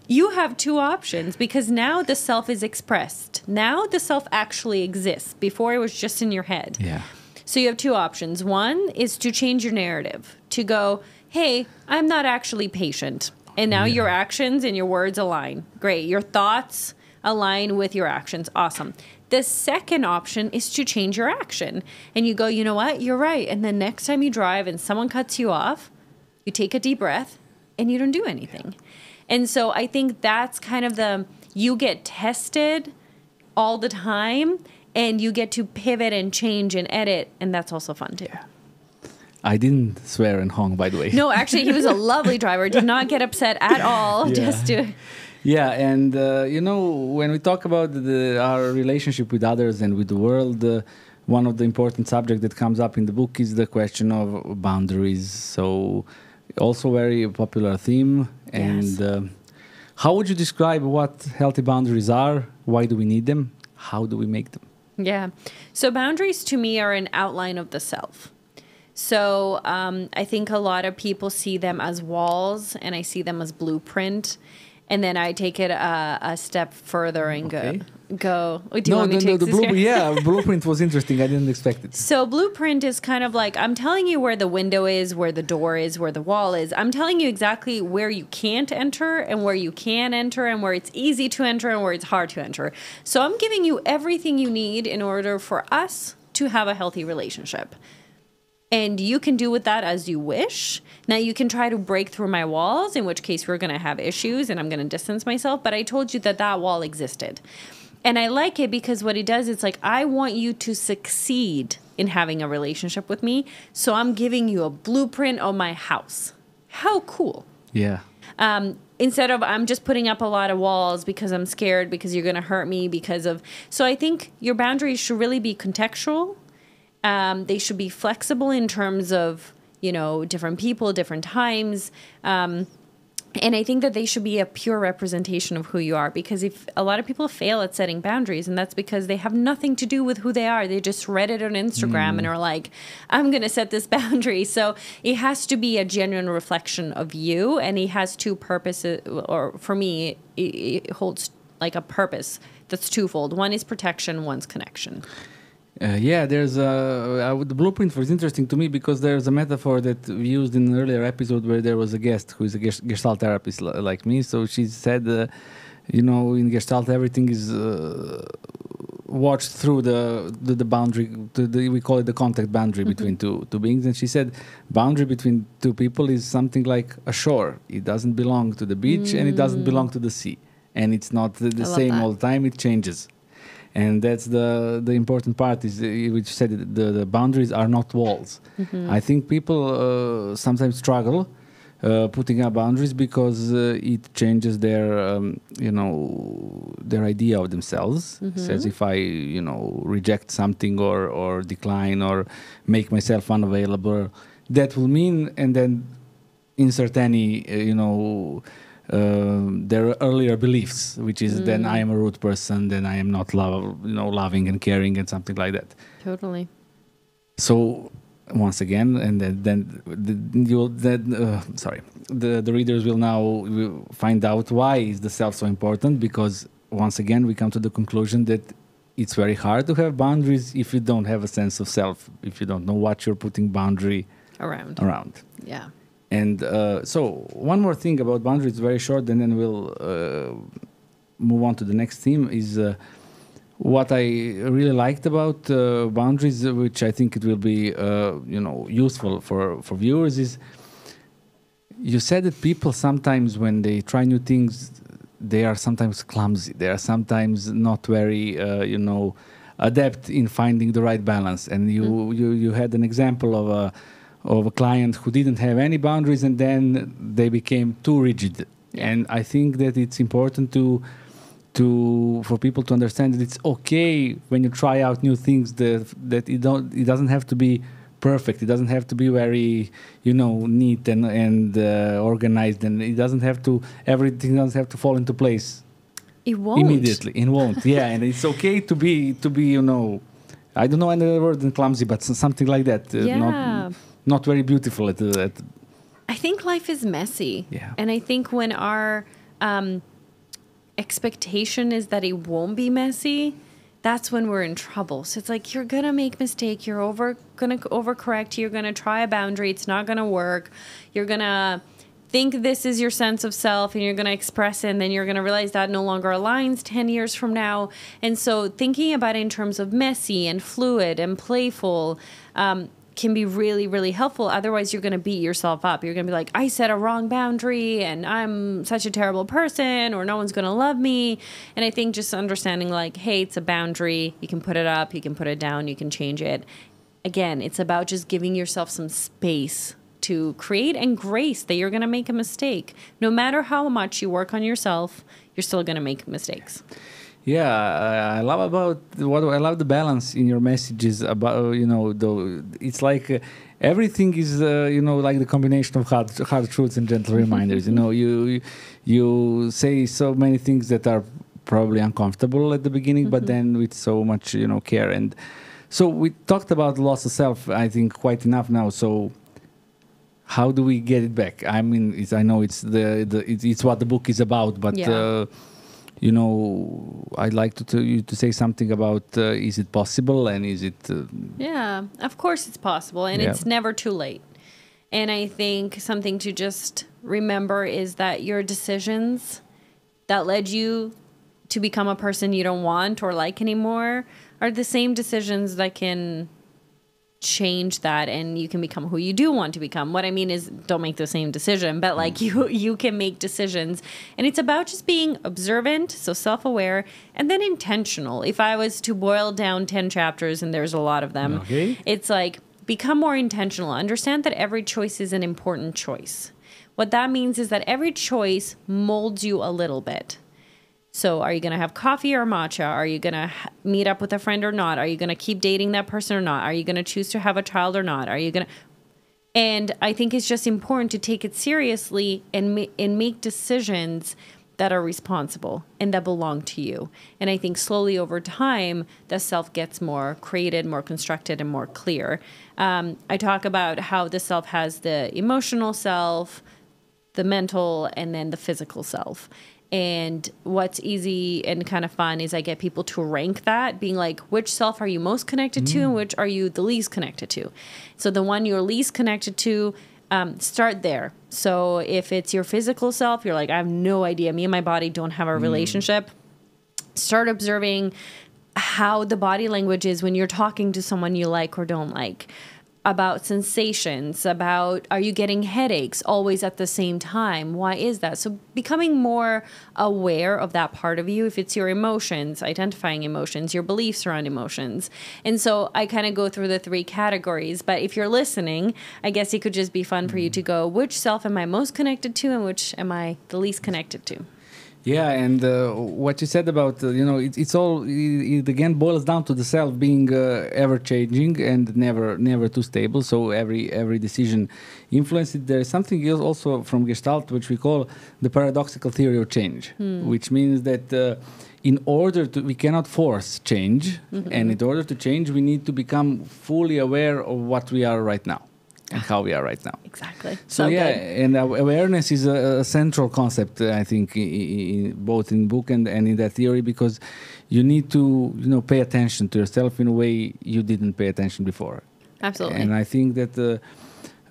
You have two options, because now the self is expressed. Now the self actually exists. Before it was just in your head. Yeah. So you have two options. One is to change your narrative, to go, hey, I'm not actually patient. And now your actions and your words align. Great. Your thoughts align with your actions. Awesome. The second option is to change your action. And you go, you know what? You're right. And then next time you drive and someone cuts you off, you take a deep breath and you don't do anything. And so I think that's kind of you get tested all the time and you get to pivot and change and edit. And that's also fun too. I didn't swear and honk, by the way. No, actually, he was a lovely driver. Did not get upset at all. Yeah. Just to... Yeah, and when we talk about our relationship with others and with the world, one of the important subjects that comes up in the book is the question of boundaries. So also very popular theme. Yes. And how would you describe what healthy boundaries are? Why do we need them? How do we make them? Yeah. So boundaries to me are an outline of the self. So I think a lot of people see them as walls, and I see them as blueprint. And then I take it a step further and go. Do you want me to take this here? Yeah, blueprint was interesting. I didn't expect it. So blueprint is kind of like, I'm telling you where the window is, where the door is, where the wall is. I'm telling you exactly where you can't enter and where you can enter and where it's easy to enter and where it's hard to enter. So I'm giving you everything you need in order for us to have a healthy relationship. And you can do with that as you wish. Now, you can try to break through my walls, in which case we're going to have issues and I'm going to distance myself. But I told you that wall existed. And I like it because what it does, it's like, I want you to succeed in having a relationship with me. So I'm giving you a blueprint of my house. How cool. Yeah. Instead of I'm just putting up a lot of walls because I'm scared, because you're going to hurt me because of... So I think your boundaries should really be contextual. They should be flexible in terms of, different people, different times. And I think that they should be a pure representation of who you are, because if a lot of people fail at setting boundaries, and that's because they have nothing to do with who they are. They just read it on Instagram and are like, I'm going to set this boundary. So it has to be a genuine reflection of you, and it has two purposes, or for me, it holds like a purpose that's twofold. One is protection, one's connection. There's the blueprint was interesting to me because there's a metaphor that we used in an earlier episode where there was a guest who is a Gestalt therapist like me. So she said, in Gestalt everything is watched through the boundary. We call it the contact boundary between two beings. And she said, boundary between two people is something like a shore. It doesn't belong to the beach and it doesn't belong to the sea. And it's not the same all the time. It changes. And that's the important part, is which said the boundaries are not walls. I think people sometimes struggle putting up boundaries because it changes their, their idea of themselves. Says if I, reject something or decline or make myself unavailable, that will mean, and then insert any, their earlier beliefs, which is then I am a rude person, then I am not loving and caring and something like that. Totally. So once again, and then the readers will now find out why is the self so important, because once again we come to the conclusion that it's very hard to have boundaries if you don't have a sense of self, if you don't know what you're putting boundary around. Yeah. And so one more thing about boundaries, very short, and then we'll move on to the next theme, is what I really liked about boundaries, which I think it will be useful for viewers, is you said that people sometimes when they try new things, they are sometimes clumsy. They are sometimes not very adept in finding the right balance. And you had an example of a client who didn't have any boundaries, and then they became too rigid. And I think that it's important for people to understand that it's okay when you try out new things that it doesn't have to be perfect. It doesn't have to be very neat and organized, and everything doesn't have to fall into place. It won't immediately. It won't. Yeah, and it's okay to be I don't know any other word than clumsy, but something like that. Not very beautiful at I think life is messy. Yeah. And I think when our expectation is that it won't be messy, that's when we're in trouble. So it's like, you're going to make mistake. You're going to overcorrect. You're going to try a boundary. It's not going to work. You're going to think this is your sense of self, and you're going to express it, and then you're going to realize that no longer aligns 10 years from now. And so thinking about it in terms of messy and fluid and playful can be really, really helpful. Otherwise, you're going to beat yourself up. You're going to be like, I set a wrong boundary and I'm such a terrible person, or no one's going to love me. And I think just understanding like, hey, it's a boundary. You can put it up, you can put it down, you can change it. Again, it's about just giving yourself some space to create and grace that you're going to make a mistake. No matter how much you work on yourself, you're still going to make mistakes. Yeah, I love the balance in your messages about it's like everything is like the combination of hard truths and gentle reminders. You say so many things that are probably uncomfortable at the beginning, but then with so much care. And so we talked about loss of self, I think, quite enough now. So how do we get it back? I mean, I know it's it's what the book is about, but. Yeah. I'd like you to say something about is it possible, and is it... Yeah, of course it's possible, and it's never too late. And I think something to just remember is that your decisions that led you to become a person you don't want or like anymore are the same decisions that can change that, and you can become who you do want to become. What I mean is, don't make the same decision, but like you can make decisions, and it's about just being observant, so self-aware, and then intentional. If I was to boil down 10 chapters, and there's a lot of them, it's like, become more intentional. Understand that every choice is an important choice. What that means is that every choice molds you a little bit. So are you going to have coffee or matcha? Are you going to meet up with a friend or not? Are you going to keep dating that person or not? Are you going to choose to have a child or not? Are you going to... And I think it's just important to take it seriously and make decisions that are responsible and that belong to you. And I think slowly over time, the self gets more created, more constructed, and more clear. I talk about how the self has the emotional self, the mental, and then the physical self. And what's easy and kind of fun is I get people to rank that, being like, which self are you most connected to and which are you the least connected to? So the one you're least connected to, start there. So if it's your physical self, you're like, I have no idea. Me and my body don't have a relationship. Start observing how the body language is when you're talking to someone you like or don't like. about sensations, about are you getting headaches always at the same time? Why is that? So becoming more aware of that part of you, if it's your emotions, identifying emotions, your beliefs around emotions. And so I kind of go through the 3 categories, but if you're listening, I guess it could just be fun for you to go, which self am I most connected to and which am I the least connected to? Yeah, and what you said about, it's all, it again boils down to the self being ever-changing and never too stable. So every decision influences. There is something else also from Gestalt, which we call the paradoxical theory of change, which means that we cannot force change, and in order to change, we need to become fully aware of what we are right now. And how we are right now. Exactly. So yeah, good. And awareness is a central concept, I think, both in book and in that theory, because you need to, pay attention to yourself in a way you didn't pay attention before. Absolutely. And I think that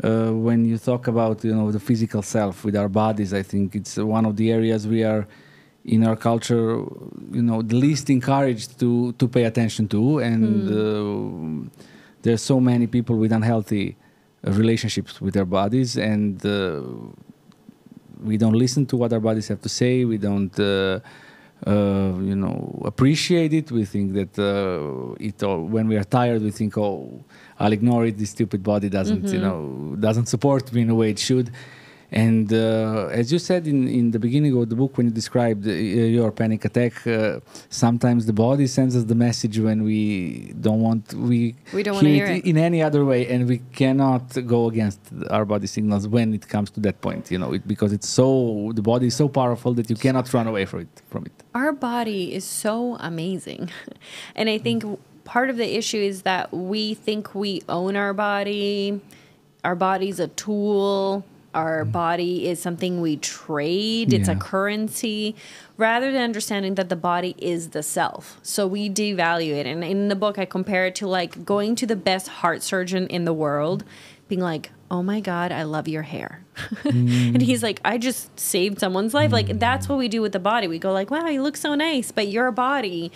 when you talk about, the physical self with our bodies, I think it's one of the areas we are, in our culture, the least encouraged to pay attention to. And there's so many people with unhealthy relationships with their bodies, and we don't listen to what our bodies have to say. We don't appreciate it. We think that when we are tired, we think, oh, I'll ignore it. This stupid body doesn't support me in the way it should. And as you said in the beginning of the book, when you described your panic attack, sometimes the body sends us the message when we don't want to hear it in any other way, and we cannot go against our body signals when it comes to that point. Because the body is so powerful that you cannot run away from it. Our body is so amazing, and I think part of the issue is that we think we own our body. Our body's a tool. Our body is something we trade. It's a currency, rather than understanding that the body is the self. So we devalue it. And in the book, I compare it to like going to the best heart surgeon in the world, being like, oh my God, I love your hair. And he's like, I just saved someone's life. Like, that's what we do with the body. We go like, wow, you look so nice. But your body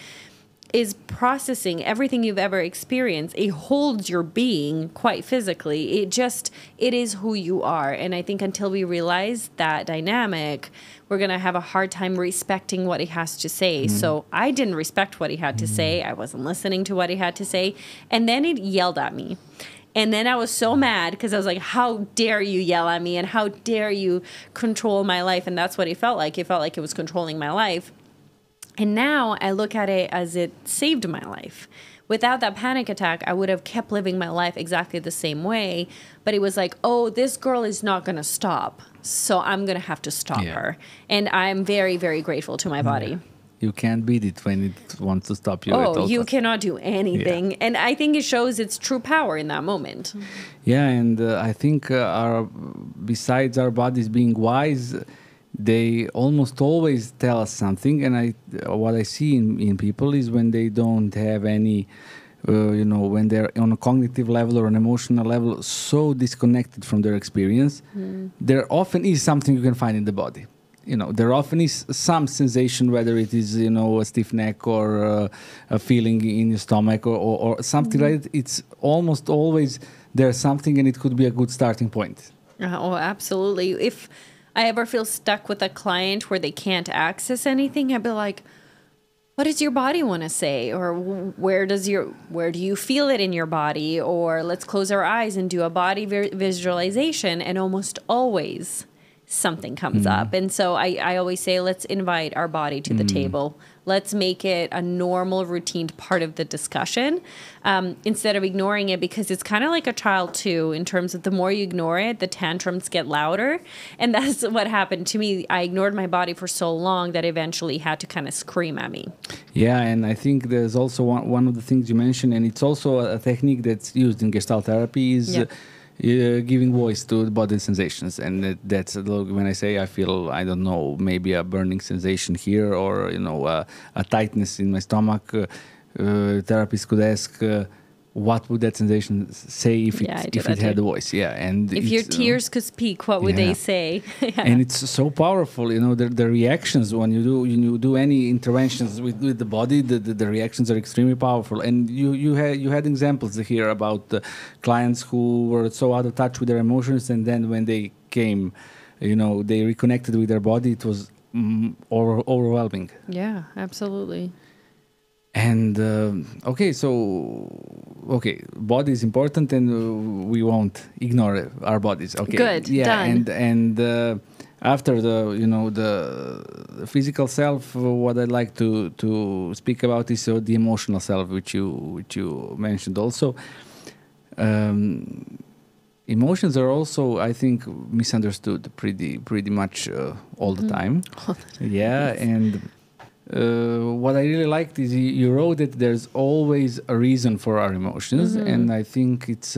is processing everything you've ever experienced. It holds your being quite physically. It is who you are. And I think until we realize that dynamic, we're going to have a hard time respecting what he has to say. So I didn't respect what he had to say. I wasn't listening to what he had to say. And then he yelled at me. And then I was so mad because I was like, how dare you yell at me? And how dare you control my life? And that's what it felt like. It felt like it was controlling my life. And now I look at it as it saved my life. Without that panic attack, I would have kept living my life exactly the same way. But it was like, oh, this girl is not going to stop. So I'm going to have to stop her. And I'm very, very grateful to my body. You can't beat it when it wants to stop you. Oh, you cannot do anything. Yeah. And I think it shows its true power in that moment. Yeah, and I think besides our bodies being wise, they almost always tell us something. And what I see in people is when they don't have any, when they're on a cognitive level or an emotional level so disconnected from their experience, there often is something you can find in the body. There often is some sensation, whether it is, a stiff neck or a feeling in your stomach or something like that. It's almost always there's something, and it could be a good starting point. Oh, absolutely. If I ever feel stuck with a client where they can't access anything, I'd be like, what does your body want to say? Or where do you feel it in your body? Or let's close our eyes and do a body visualization. And almost always something comes up. And so I always say, let's invite our body to the table. Let's make it a normal, routine part of the discussion instead of ignoring it, because it's kind of like a child too, in terms of the more you ignore it, the tantrums get louder. And that's what happened to me. I ignored my body for so long that eventually had to kind of scream at me. Yeah, and I think there's also one of the things you mentioned, and it's also a technique that's used in Gestalt therapy, is giving voice to the body sensations. And that's when I say I feel, I don't know, maybe a burning sensation here, or a tightness in my stomach, therapist could ask, what would that sensation say if it had a voice? Yeah, and if your tears could speak, what would they say? And it's so powerful, the reactions when you do any interventions with the body, the reactions are extremely powerful. And you had examples here about clients who were so out of touch with their emotions, and then when they came, they reconnected with their body. It was overwhelming. Yeah, absolutely. And body is important, and we won't ignore our bodies. Okay, good, done. And after the physical self, what I'd like to speak about is the emotional self, which you mentioned also. Emotions are also, I think, misunderstood pretty much all the time. Yeah, and. What I really liked is you wrote that there's always a reason for our emotions, and I think it's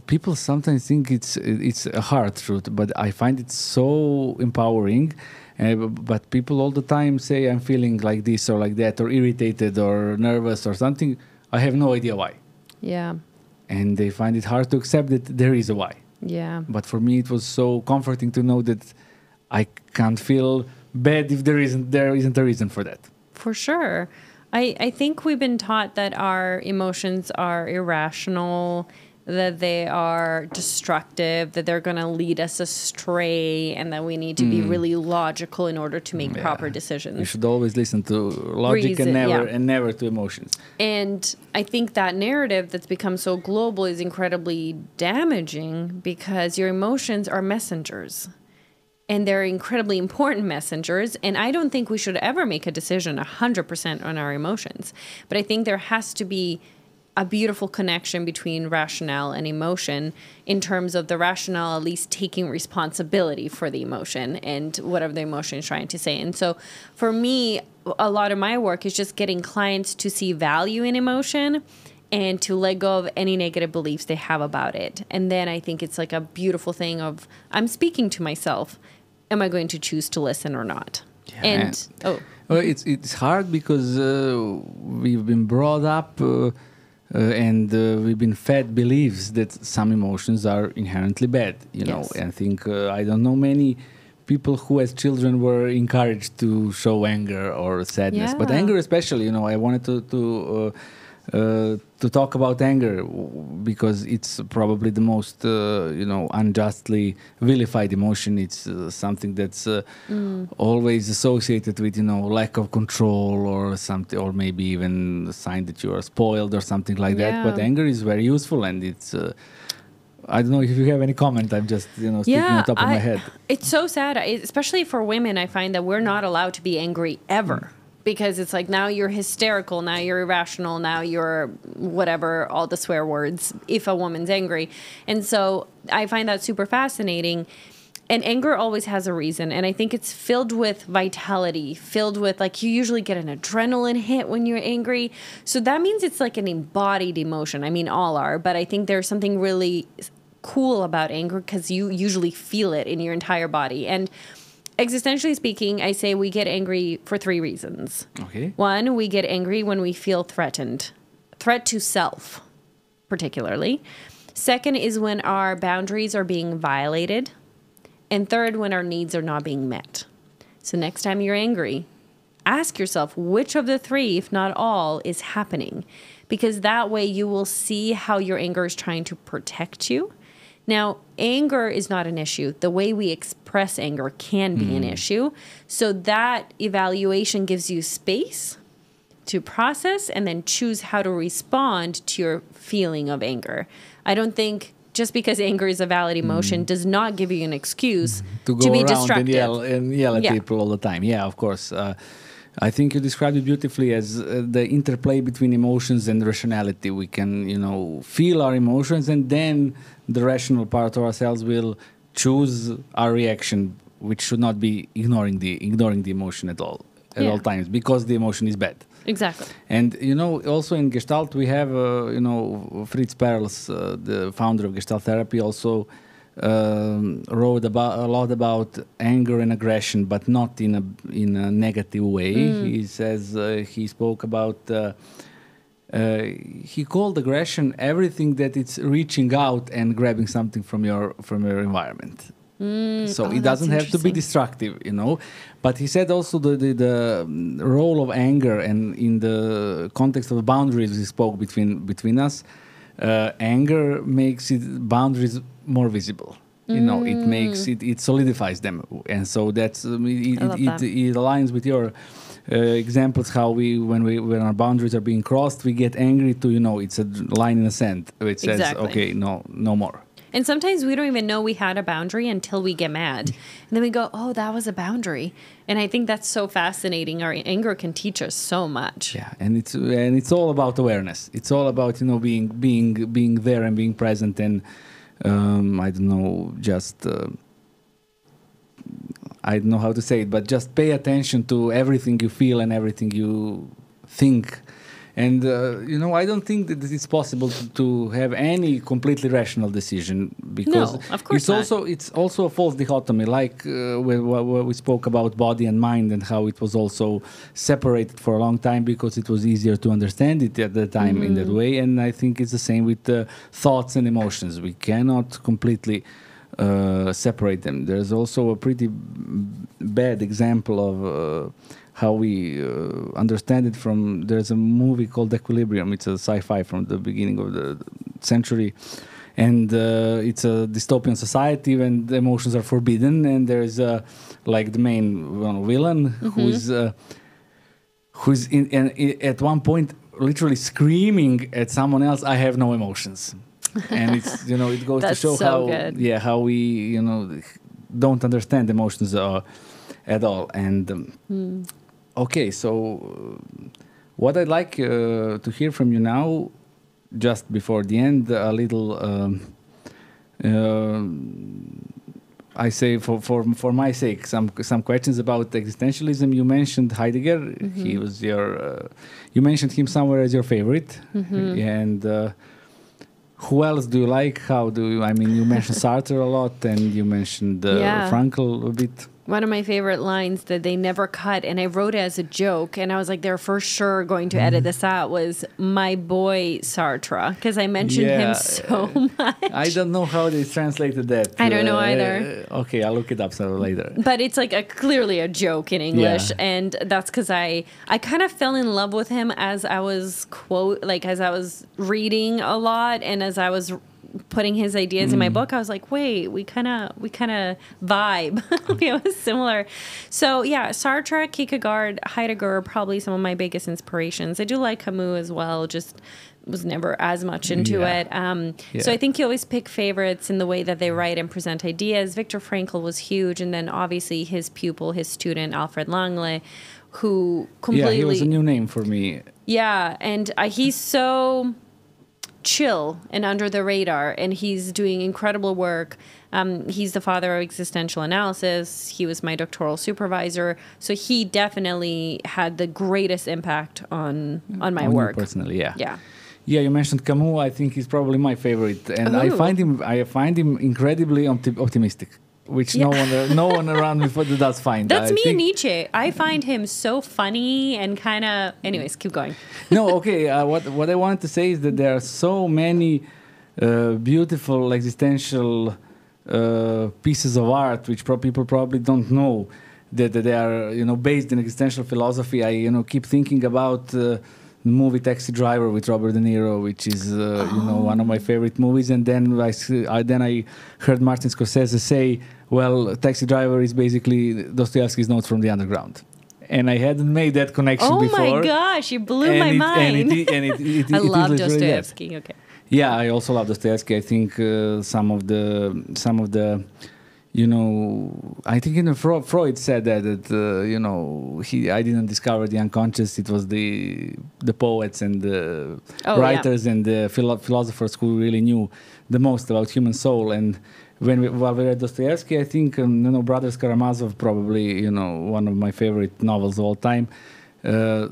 people sometimes think it's a hard truth, but I find it so empowering. But people all the time say, I'm feeling like this or like that, or irritated or nervous or something. I have no idea why. Yeah. And they find it hard to accept that there is a why. Yeah. But for me, it was so comforting to know that I can't feel bad if there isn't a reason for that. For sure. I think we've been taught that our emotions are irrational, that they are destructive, that they're going to lead us astray, and that we need to be really logical in order to make proper decisions. You should always listen to logic and never to emotions. And I think that narrative that's become so global is incredibly damaging, because your emotions are messengers. And they're incredibly important messengers. And I don't think we should ever make a decision 100% on our emotions. But I think there has to be a beautiful connection between rationale and emotion, in terms of the rationale at least taking responsibility for the emotion and whatever the emotion is trying to say. And so for me, a lot of my work is just getting clients to see value in emotion and to let go of any negative beliefs they have about it. And then I think it's like a beautiful thing of, I'm speaking to myself. Am I going to choose to listen or not? Yeah. Well, it's hard because we've been brought up and we've been fed beliefs that some emotions are inherently bad. Know, and I think I don't know many people who, as children, were encouraged to show anger or sadness, but anger especially. I wanted to talk about anger because it's probably the most, unjustly vilified emotion. It's something that's always associated with, lack of control or something, or maybe even a sign that you are spoiled or something like that. But anger is very useful, and it's. I don't know if you have any comment. I'm just, speaking on top of my head. It's so sad, especially for women. I find that we're not allowed to be angry ever. Because it's like, now you're hysterical, now you're irrational, now you're whatever, all the swear words, if a woman's angry. And so I find that super fascinating. And anger always has a reason. And I think it's filled with vitality, filled with, like, you usually get an adrenaline hit when you're angry. So that means it's like an embodied emotion. I mean, all are. But I think there's something really cool about anger, because you usually feel it in your entire body. And existentially speaking, I say we get angry for 3 reasons. Okay. 1, we get angry when we feel threatened. Threat to self, particularly. 2nd is when our boundaries are being violated. And 3rd, when our needs are not being met. So next time you're angry, ask yourself which of the 3, if not all, is happening. Because that way you will see how your anger is trying to protect you. Now, anger is not an issue. The way we express anger can be an issue. So that evaluation gives you space to process and then choose how to respond to your feeling of anger. I don't think just because anger is a valid emotion does not give you an excuse to be destructive. And yell at people all the time. Yeah, of course. I think you described it beautifully as the interplay between emotions and rationality. We can, feel our emotions, and then the rational part of ourselves will choose our reaction, which should not be ignoring the emotion at all times, because the emotion is bad. Exactly. And, also in Gestalt, we have, Fritz Perls, the founder of Gestalt therapy, also wrote a lot about anger and aggression, but not in a negative way. He says he spoke about he called aggression everything that it's reaching out and grabbing something from your environment. So it doesn't have to be destructive, you know. But he said also the role of anger, and in the context of boundaries, he spoke between us. Anger makes boundaries more visible. You know, it makes it solidifies them, and so that's it aligns with your examples. How when our boundaries are being crossed, we get angry to, you know, it's a line in the sand which says, okay, no more. And sometimes we don't even know we had a boundary until we get mad. And then we go, oh, that was a boundary. And I think that's so fascinating. Our anger can teach us so much. Yeah, and it's all about awareness. It's all about, you know, being there and being present, and I don't know, just I don't know how to say it, but just pay attention to everything you feel and everything you think. And, you know, I don't think that it's possible to have any completely rational decision, because no, of course it's also a false dichotomy, like when we spoke about body and mind, and how it was also separated for a long time because it was easier to understand it at the time in that way. And I think it's the same with thoughts and emotions. We cannot completely separate them. There's also a pretty bad example of how we understand it from, there's a movie called Equilibrium. It's a sci-fi from the beginning of the century, and it's a dystopian society when the emotions are forbidden, and there's like the main villain who's at one point literally screaming at someone else, "I have no emotions." And it's, you know, it goes to show so how we, you know, don't understand emotions at all. And okay, so what I'd like to hear from you now, just before the end, a little, I say for my sake, some questions about existentialism. You mentioned Heidegger. He was you mentioned him somewhere as your favorite. And who else do you like? I mean, you mentioned Sartre a lot, and you mentioned Frankl a bit. One of my favorite lines that they never cut, and I wrote it as a joke, and I was like, they're for sure going to edit this out, was my boy Sartre, because I mentioned him so much. I don't know how they translated that. I don't know either. Okay, I'll look it up later. But it's like clearly a joke in English, and that's because I kind of fell in love with him as I was as I was reading a lot, and as I was putting his ideas in my book, I was like, wait, we kind of vibe. It was similar. So yeah, Sartre, Kierkegaard, Heidegger are probably some of my biggest inspirations. I do like Camus as well, just was never as much into it. So I think you always pick favorites in the way that they write and present ideas. Viktor Frankl was huge, and then obviously his pupil, his student, Alfred Langley, who completely... Yeah, he was a new name for me. Yeah, and he's so chill and under the radar, and he's doing incredible work. He's the father of existential analysis. He was my doctoral supervisor, so he definitely had the greatest impact on my work personally. Yeah. You mentioned Camus. I think he's probably my favorite, and I find him incredibly optimistic, which no one around me does find. That's me and Nietzsche. I find him so funny and kind of... Anyways, keep going. No, okay. What I wanted to say is that there are so many beautiful existential pieces of art which people probably don't know that they are, you know, based in existential philosophy. I keep thinking about the movie Taxi Driver with Robert De Niro, which is one of my favorite movies. And then I heard Martin Scorsese say, well, Taxi Driver is basically Dostoevsky's Notes from the Underground. And I hadn't made that connection before. Oh my gosh, you blew my mind. I love Dostoevsky. Okay. Yeah, I also love Dostoevsky. I think some of the I think even Freud said that I didn't discover the unconscious. It was the poets and the writers and the philosophers who really knew the most about human soul. And while we read Dostoevsky, I think Brothers Karamazov, probably one of my favorite novels of all time.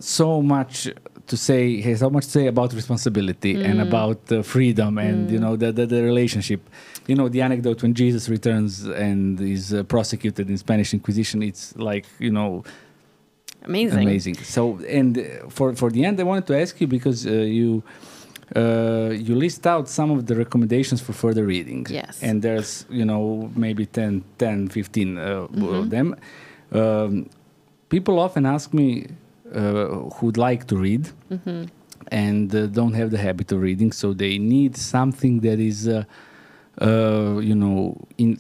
So much to say about responsibility and about freedom and the relationship. The anecdote when Jesus returns and is prosecuted in Spanish Inquisition. It's like Amazing. So, and for the end, I wanted to ask you, because you list out some of the recommendations for further reading. Yes. And there's, maybe 10, 15 of them. People often ask me who'd like to read and don't have the habit of reading, so they need something that is,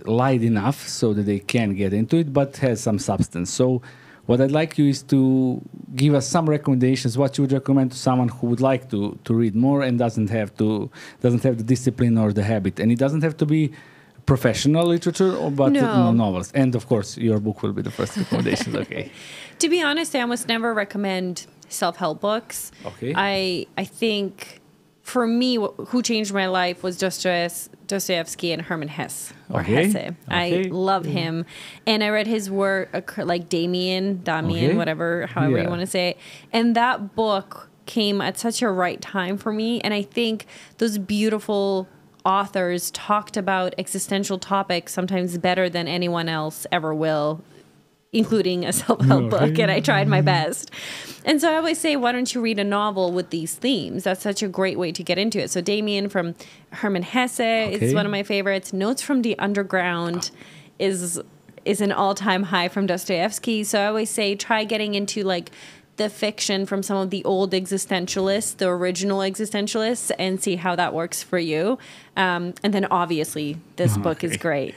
light enough so that they can get into it, but has some substance. So what I'd like you is to give us some recommendations, what you would recommend to someone who would like to read more and doesn't have the discipline or the habit. And it doesn't have to be professional literature, but novels. And of course, your book will be the first recommendation. Okay. To be honest, I almost never recommend self-help books. Okay. I think for me, who changed my life was Dostoevsky and Hermann Hesse. I love him. And I read his work, like Damien, whatever, however you want to say it. And that book came at such a right time for me. And I think those beautiful authors talked about existential topics sometimes better than anyone else ever will, including a self-help book, and I tried my best. And so I always say, why don't you read a novel with these themes? That's such a great way to get into it. So Damien from Hermann Hesse is one of my favorites. Notes from the Underground is an all-time high from Dostoevsky. So I always say, try getting into like the fiction from some of the old existentialists, the original existentialists, and see how that works for you. And then obviously this book is great.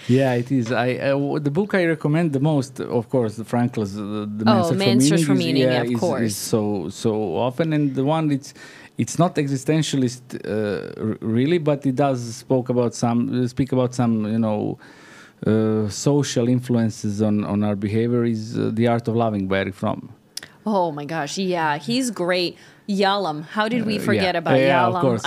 Yeah, it is. The book I recommend the most, of course, Frankl's The Man's Search for Meaning, of course. Is so often, and the one it's not existentialist really, but it does speak about some social influences on our behavior. Is The Art of Loving by Eric Fromm. Oh my gosh, yeah, he's great. Yalom, how did we forget about Yalom? Yeah, of course.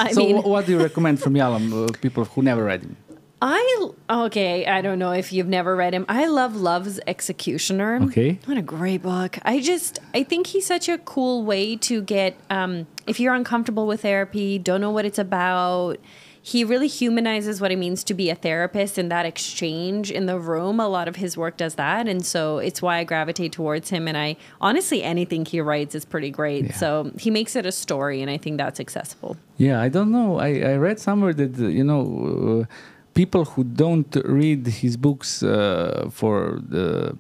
What do you recommend from Yalom, people who never read him? I don't know if you've never read him. I love Love's Executioner. Okay. What a great book. I think he's such a cool way to get, if you're uncomfortable with therapy, don't know what it's about, he really humanizes what it means to be a therapist, and that exchange in the room. A lot of his work does that. And so it's why I gravitate towards him. And honestly, anything he writes is pretty great. Yeah. So he makes it a story, and I think that's accessible. Yeah, I don't know. I read somewhere that, people who don't read his books for the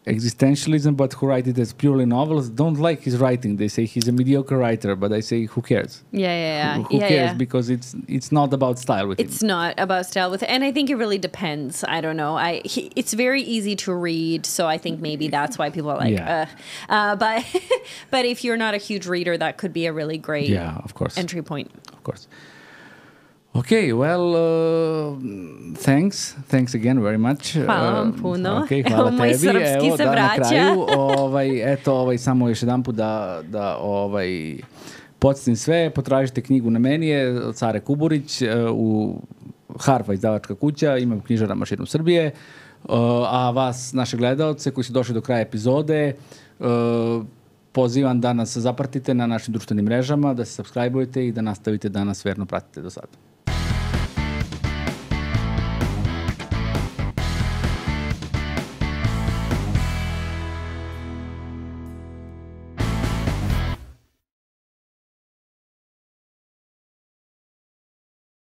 existentialism, but who write it as purely novels, don't like his writing. They say he's a mediocre writer, but I say, who cares? Yeah. Who cares? Because it's not about style with him. It's not about style with, and I think it really depends. I don't know. It's very easy to read, so I think maybe that's why people are like, but if you're not a huge reader, that could be a really great entry point. Of course. Okay, well, thanks again very much. Hvala vam puno. Okay, hvala moj tebi. srpski se vraća. Na kraju, samo još jedan put da podsjetim sve, potražite knjigu Na meni je od Sare Kuburić u Harfa izdavačka kuća, ima u knjižarama širom Srbije, a vas, naše gledaoce koji su došli do kraja epizode, pozivam da nas zapratite na našim društvenim mrežama, da se subscribe-ujete i da nastavite da nas verno pratite do sada.